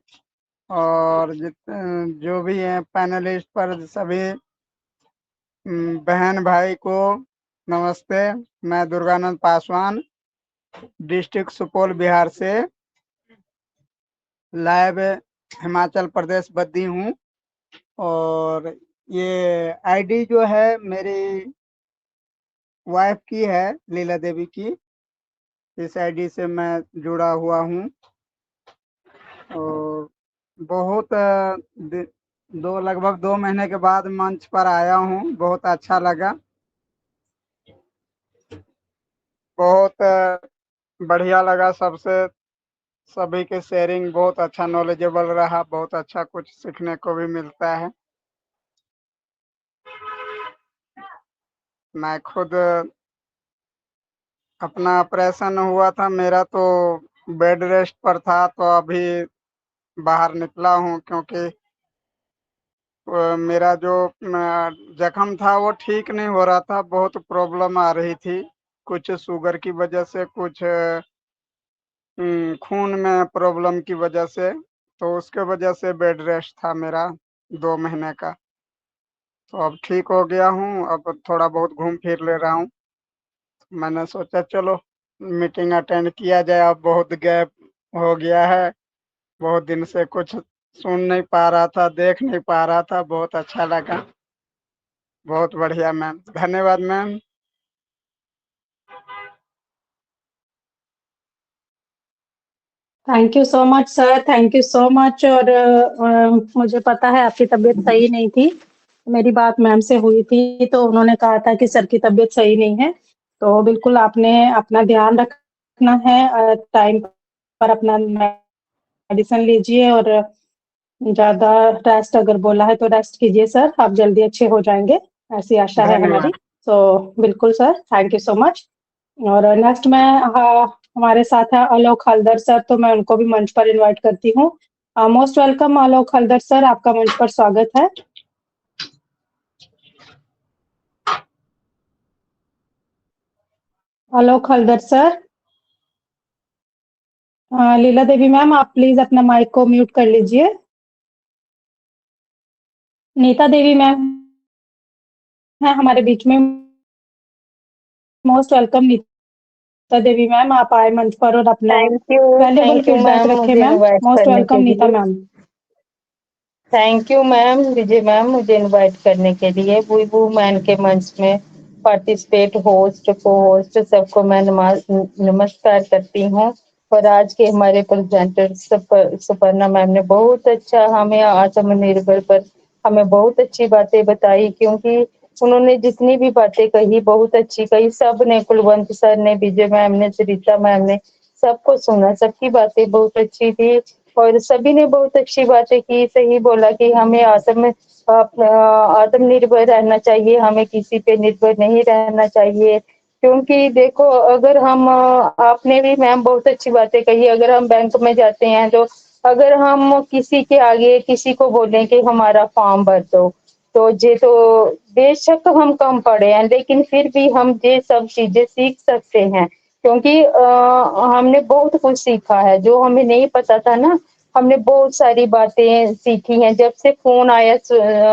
और जो भी हैं पैनलिस्ट पर सभी बहन भाई को नमस्ते। मैं दुर्गानंद पासवान डिस्ट्रिक्ट सुपौल बिहार से लाइव हिमाचल प्रदेश बद्दी हूँ। और ये आईडी जो है मेरी वाइफ की है, लीला देवी की। इस आईडी से मैं जुड़ा हुआ हूँ और बहुत लगभग 2 महीने के बाद मंच पर आया हूँ। बहुत अच्छा लगा, बहुत बढ़िया लगा। सभी के शेयरिंग बहुत अच्छा नॉलेजेबल रहा, बहुत अच्छा कुछ सीखने को भी मिलता है। मैं खुद अपना ऑपरेशन हुआ था मेरा, तो बेड रेस्ट पर था, तो अभी बाहर निकला हूँ क्योंकि मेरा जो जख्म था वो ठीक नहीं हो रहा था। बहुत प्रॉब्लम आ रही थी, कुछ शुगर की वजह से, कुछ खून में प्रॉब्लम की वजह से। तो उसके वजह से बेड रेस्ट था मेरा 2 महीने का। तो अब ठीक हो गया हूँ, अब थोड़ा बहुत घूम फिर ले रहा हूँ। मैंने सोचा चलो मीटिंग अटेंड किया जाए। अब बहुत गैप हो गया है, बहुत दिन से कुछ सुन नहीं पा रहा था, देख नहीं पा रहा था। बहुत अच्छा लगा, बहुत बढ़िया मैम। धन्यवाद ma'am. Thank you so much sir, thank you so much. और मुझे पता है आपकी तबीयत सही नहीं थी। मेरी बात मैम से हुई थी तो उन्होंने कहा था कि सर की तबीयत सही नहीं है। तो बिल्कुल आपने अपना ध्यान रखना है, टाइम पर अपना मेडिसिन लीजिए और ज़्यादा रेस्ट अगर बोला है तो रेस्ट कीजिए सर, आप जल्दी अच्छे हो जाएँगे, ऐसी आशा है धन्यवाद। हमारी। तो बिल्कुल sir, thank you so much. और नेक्स्ट मैं हमारे साथ है आलोक हल्दर सर, तो मैं उनको भी मंच पर इनवाइट करती हूँ। मोस्ट वेलकम आलोक हल्दर सर, आपका मंच पर स्वागत है। आलोक हल्दर सर। लीला देवी मैम आप प्लीज अपना माइक को म्यूट कर लीजिए। नीता देवी मैम है हमारे बीच में। मोस्ट वेलकम नीता देवी मैम, आप आए मंच पर और अपना valuable thank you feedback ma'am रखें मुझे मैम। इनवाइट मोस्ट करने के वेलकम नीता लिए। Ma'am. Thank you ma'am Vijay ma'am मुझे इनवाइट करने के लिए। वी वुमेन के मंच में पार्टिसिपेट होस्ट को होस्ट सबको मैं नमस्कार करती हूँ। और आज के हमारे प्रेजेंटर सुपर्णा मैम ने बहुत अच्छा हमें आत्मनिर्भर पर हमें बहुत अच्छी बातें बताई, क्योंकि उन्होंने जितनी भी बातें कही बहुत अच्छी कही। सब ने, कुलवंत सर ने, विजय मैम ने, सरिता मैम ने, सबको सुना, सबकी बातें बहुत अच्छी थी। और सभी ने बहुत अच्छी बातें की, सही बोला कि हमें आत्मनिर्भर रहना चाहिए, हमें किसी पे निर्भर नहीं रहना चाहिए। क्योंकि देखो अगर हम आपने भी मैम बहुत अच्छी बातें कही, अगर हम बैंक में जाते हैं तो अगर हम किसी के आगे किसी को बोलें कि हमारा फॉर्म भर दो, तो ये तो बेशक हम कम पढ़े हैं लेकिन फिर भी हम ये सब चीजें सीख सकते हैं। क्योंकि हमने बहुत कुछ सीखा है जो हमें नहीं पता था ना। हमने बहुत सारी बातें सीखी हैं जब से फोन आया,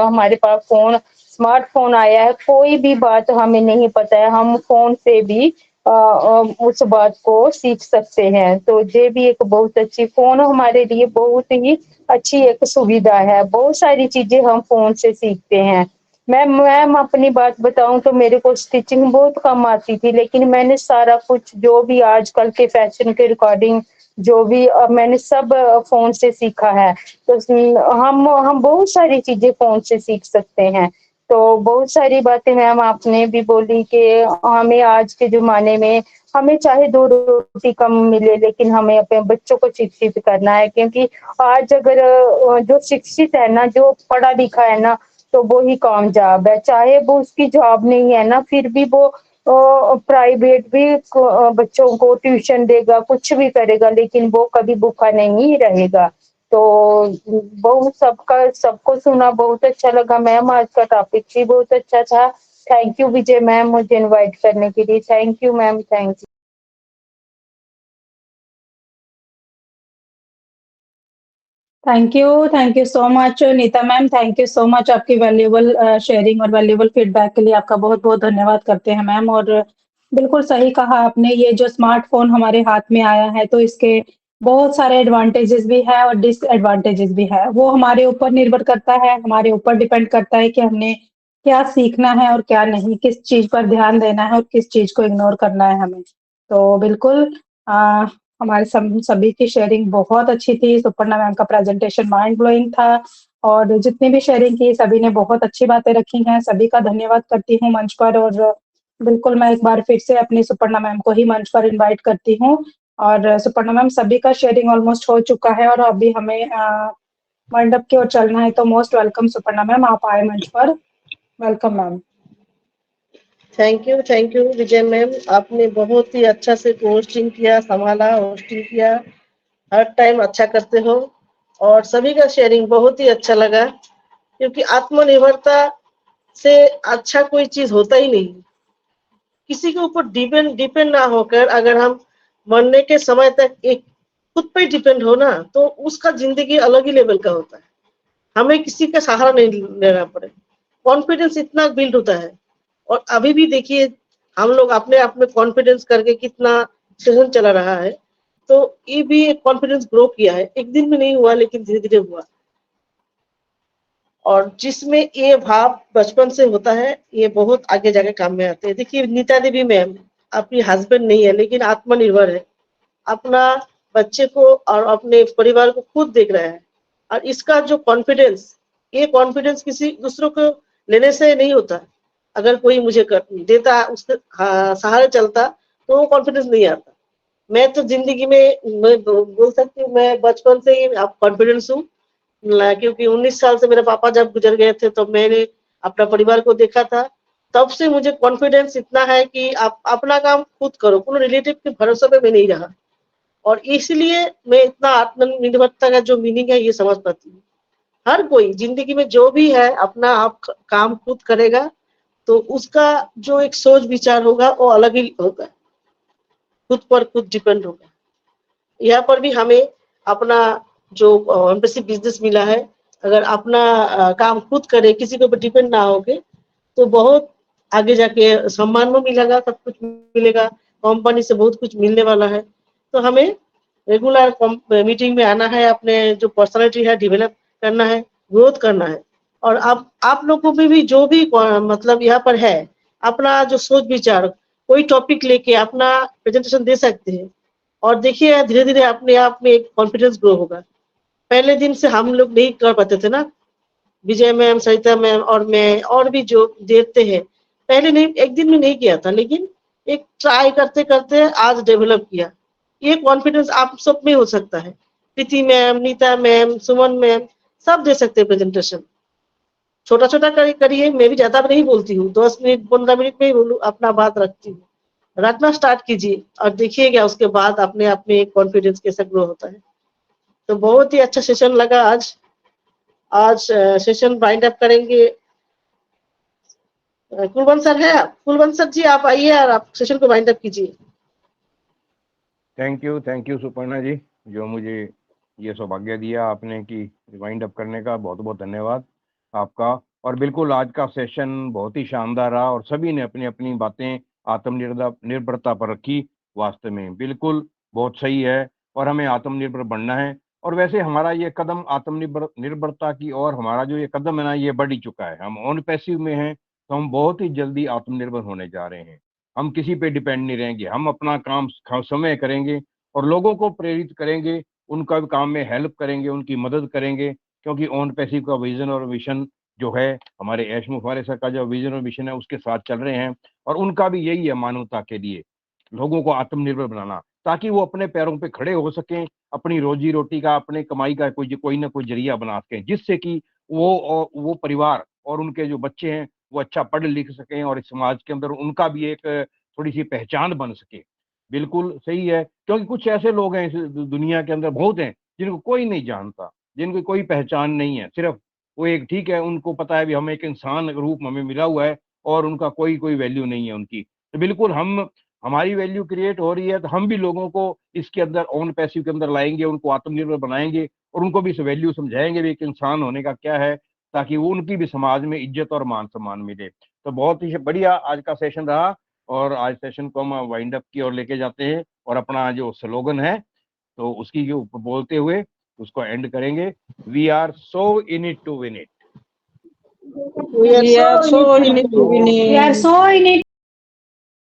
हमारे पास फोन स्मार्टफोन आया है। कोई भी बात हमें नहीं पता है, हम फोन से भी उस बात को सीख सकते हैं। तो ये भी एक बहुत अच्छी फ़ोन हमारे लिए बहुत ही अच्छी एक सुविधा है। बहुत सारी चीज़ें हम फ़ोन से सीखते हैं। मैम अपनी बात बताऊँ तो मेरे को स्टिचिंग बहुत कम आती थी, लेकिन मैंने सारा कुछ जो भी आजकल के फैशन के अकॉर्डिंग जो भी मैंने सब फ़ोन से सीखा है। तो हम बहुत सारी चीज़ें फ़ोन से सीख सकते हैं। तो बहुत सारी बातें मैम आपने भी बोली कि हमें आज के ज़माने में हमें चाहे 2 रोटी कम मिले, लेकिन हमें अपने बच्चों को शिक्षित करना है, क्योंकि आज अगर जो शिक्षित है ना, जो पढ़ा लिखा है ना, तो वो ही कामयाब है। चाहे वो उसकी जॉब नहीं है ना, फिर भी वो प्राइवेट भी बच्चों को ट्यूशन देगा, कुछ भी करेगा, लेकिन वो कभी भूखा नहीं रहेगा। तो बहुत सबको सुना बहुत अच्छा लगा मैम। आज का टॉपिक भी बहुत अच्छा था। थैंक यू विजय मैम मुझे इनवाइट करने के लिए। Thank you ma'am, thank you. Thank you so much Neeta ma'am, thank you so much आपकी वैल्यूएबल शेयरिंग और वैल्यूएबल फीडबैक के लिए आपका बहुत-बहुत धन्यवाद करते हैं मैम। और बिल्कुल सही कहा आपने, ये जो स्मार्टफ़ोन हमारे हाथ में आया है तो इसके बहुत सारे एडवांटेजेस भी हैं और डिसएडवांटेजेस भी है। वो हमारे ऊपर निर्भर करता है, हमारे ऊपर डिपेंड करता है कि हमने क्या सीखना है और क्या नहीं, किस चीज़ पर ध्यान देना है और किस चीज़ को इग्नोर करना है हमें। तो बिल्कुल अ, हमारे सभी की शेयरिंग बहुत अच्छी थी। सुपर्णा मैम का प्रेज़ेंटेशन माइंड ब्लोइंग था और जितनी भी शेयरिंग की सभी ने बहुत अच्छी बातें रखी हैं। सभी का धन्यवाद करती हूँ मंच पर। और बिल्कुल मैं एक बार फिर से अपनी सुपर्णा मैम को ही मंच पर इनवाइट करती हूँ। और सुपर्णा मैम सभी का शेयरिंग ऑलमोस्ट हो चुका है और अभी हमें मंडप की ओर चलना है। तो मोस्ट वेलकम सुपर्णा मैम, आप आए मंच पर। Welcome ma'am. Thank you Vijay ma'am, आपने बहुत ही अच्छा से होस्टिंग किया, संभाला, होस्टिंग किया, हर टाइम अच्छा करते हो। और सभी का शेयरिंग बहुत ही अच्छा लगा, क्योंकि आत्मनिर्भरता से अच्छा कोई चीज होता ही नहीं। किसी के ऊपर डिपेंड ना होकर अगर हम मरने के समय तक एक खुद पे डिपेंड हो ना, तो उसका जिंदगी अलग ही लेवल का होता है। हमें किसी का सहारा नहीं लेना पड़े, कॉन्फिडेंस इतना बिल्ड होता है। और अभी भी देखिए हम लोग अपने आप में कॉन्फिडेंस करके कितना सेशन चला रहा है। तो ये भी एक कॉन्फिडेंस ग्रो किया है, एक दिन में नहीं हुआ लेकिन धीरे धीरे हुआ। और जिसमें ये भाव बचपन से होता है, ये बहुत आगे जाके काम में आते हैं। देखिए नीता देवी मैम अपनी हस्बैंड नहीं है लेकिन आत्मनिर्भर है, अपना बच्चे को और अपने परिवार को खुद देख रहा है। और इसका जो कॉन्फिडेंस, ये कॉन्फिडेंस किसी दूसरों को लेने से नहीं होता। अगर कोई मुझे देता, उसके सहारे चलता, तो वो कॉन्फिडेंस नहीं आता। मैं तो जिंदगी में मैं बोल सकती हूँ, मैं बचपन से ही कॉन्फिडेंस हूँ, क्योंकि 19 साल से मेरे पापा जब गुजर गए थे तो मैंने अपना परिवार को देखा था। तब से मुझे कॉन्फिडेंस इतना है कि आप अपना काम खुद करो, कोनो रिलेटिव के भरोसे पे मैं नहीं रहा। और इसलिए मैं इतना आत्मनिर्भरता का जो मीनिंग है ये समझ पाती हूँ। हर कोई जिंदगी में जो भी है अपना आप काम खुद करेगा, तो उसका जो एक सोच विचार होगा वो अलग ही होगा, खुद पर खुद डिपेंड होगा। यहाँ पर भी हमें अपना जो एम्बेसी बिजनेस मिला है, अगर अपना काम खुद करे, किसी के ऊपर डिपेंड ना होके, तो बहुत आगे जाके सम्मान में मिलेगा, सब कुछ मिलेगा, कंपनी से बहुत कुछ मिलने वाला है। तो हमें रेगुलर मीटिंग में आना है, अपने जो पर्सनालिटी है डेवलप करना है, ग्रोथ करना है। और आप लोगों को भी जो भी मतलब यहाँ पर है, अपना जो सोच विचार, कोई टॉपिक लेके अपना प्रेजेंटेशन दे सकते हैं। और देखिए धीरे धीरे अपने आप में एक कॉन्फिडेंस ग्रो होगा। पहले दिन से हम लोग नहीं कर पाते थे ना, विजय मैम, सरिता मैम और मैं और भी जो देखते हैं, पहले नहीं, एक दिन में नहीं किया था, लेकिन एक ट्राई करते करते आज डेवलप किया। ये कॉन्फिडेंस आप सब में हो सकता है। प्रीति ma'am, Nita ma'am, Suman ma'am सब दे सकते हैं प्रेजेंटेशन। छोटा छोटा करिए, मैं भी ज्यादा नहीं बोलती हूँ, 10 मिनट 15 मिनट में ही बोलूँ, अपना बात रखती हूँ। रखना स्टार्ट कीजिए और देखिएगा उसके बाद अपने आप में एक कॉन्फिडेंस कैसे ग्रो होता है। तो बहुत ही अच्छा सेशन लगा आज सेशन वाइंड अप करेंगे। कुलवंत सर है, कुलवंत सर जी आप आइए और आप सेशन को वाइंड अप कीजिए। थैंक यू सुपर्णा जी, जो मुझे ये सौभाग्य दिया आपने कि वाइंड अप करने का। बहुत बहुत धन्यवाद आपका। और बिल्कुल आज का सेशन बहुत ही शानदार रहा और सभी ने अपनी अपनी बातें आत्मनिर्भरता पर रखी। वास्तव में बिल्कुल बहुत सही है और हमें आत्मनिर्भर बनना है। और वैसे हमारा ये कदम निर्भरता की ओर हमारा जो ये कदम है ना, ये बढ़ ही चुका है। हम ऑन पैसिव में हैं, तो हम बहुत ही जल्दी आत्मनिर्भर होने जा रहे हैं। हम किसी पे डिपेंड नहीं रहेंगे, हम अपना काम समय करेंगे और लोगों को प्रेरित करेंगे, उनका काम में हेल्प करेंगे, उनकी मदद करेंगे, क्योंकि ऑन पैसिव का विजन और मिशन जो है, हमारे ऐश मुफारे सर का जो विजन और मिशन है, उसके साथ चल रहे हैं। और उनका भी यही है, मानवता के लिए लोगों को आत्मनिर्भर बनाना, ताकि वो अपने पैरों पे खड़े हो सकें, अपनी रोजी रोटी का, अपने कमाई का कोई ना कोई जरिया बना सकें, जिससे कि वो परिवार और उनके जो बच्चे हैं वो अच्छा पढ़ लिख सकें और इस समाज के अंदर उनका भी एक थोड़ी सी पहचान बन सके। बिल्कुल सही है, क्योंकि कुछ ऐसे लोग हैं इस दुनिया के अंदर, बहुत हैं जिनको कोई नहीं जानता, जिनको कोई पहचान नहीं है। सिर्फ वो एक, ठीक है, उनको पता है भी हम एक इंसान रूप हमें मिला हुआ है और उनका कोई वैल्यू नहीं है उनकी। तो बिल्कुल हमारी वैल्यू क्रिएट हो रही है, तो हम भी लोगों को इसके अंदर ऑन पैसिव के अंदर लाएंगे, उनको आत्मनिर्भर बनाएंगे और उनको भी इस वैल्यू समझाएंगे भी एक इंसान होने का क्या है, ताकि वो उनकी भी समाज में इज्जत और मान सम्मान मिले। तो बहुत ही बढ़िया आज का सेशन रहा और आज सेशन को हम वाइंड अप की ओर लेके जाते हैं और अपना जो स्लोगन है तो उसकी जो बोलते हुए उसको एंड करेंगे। We are so in it to win it. We are so in it to win We it. are so in it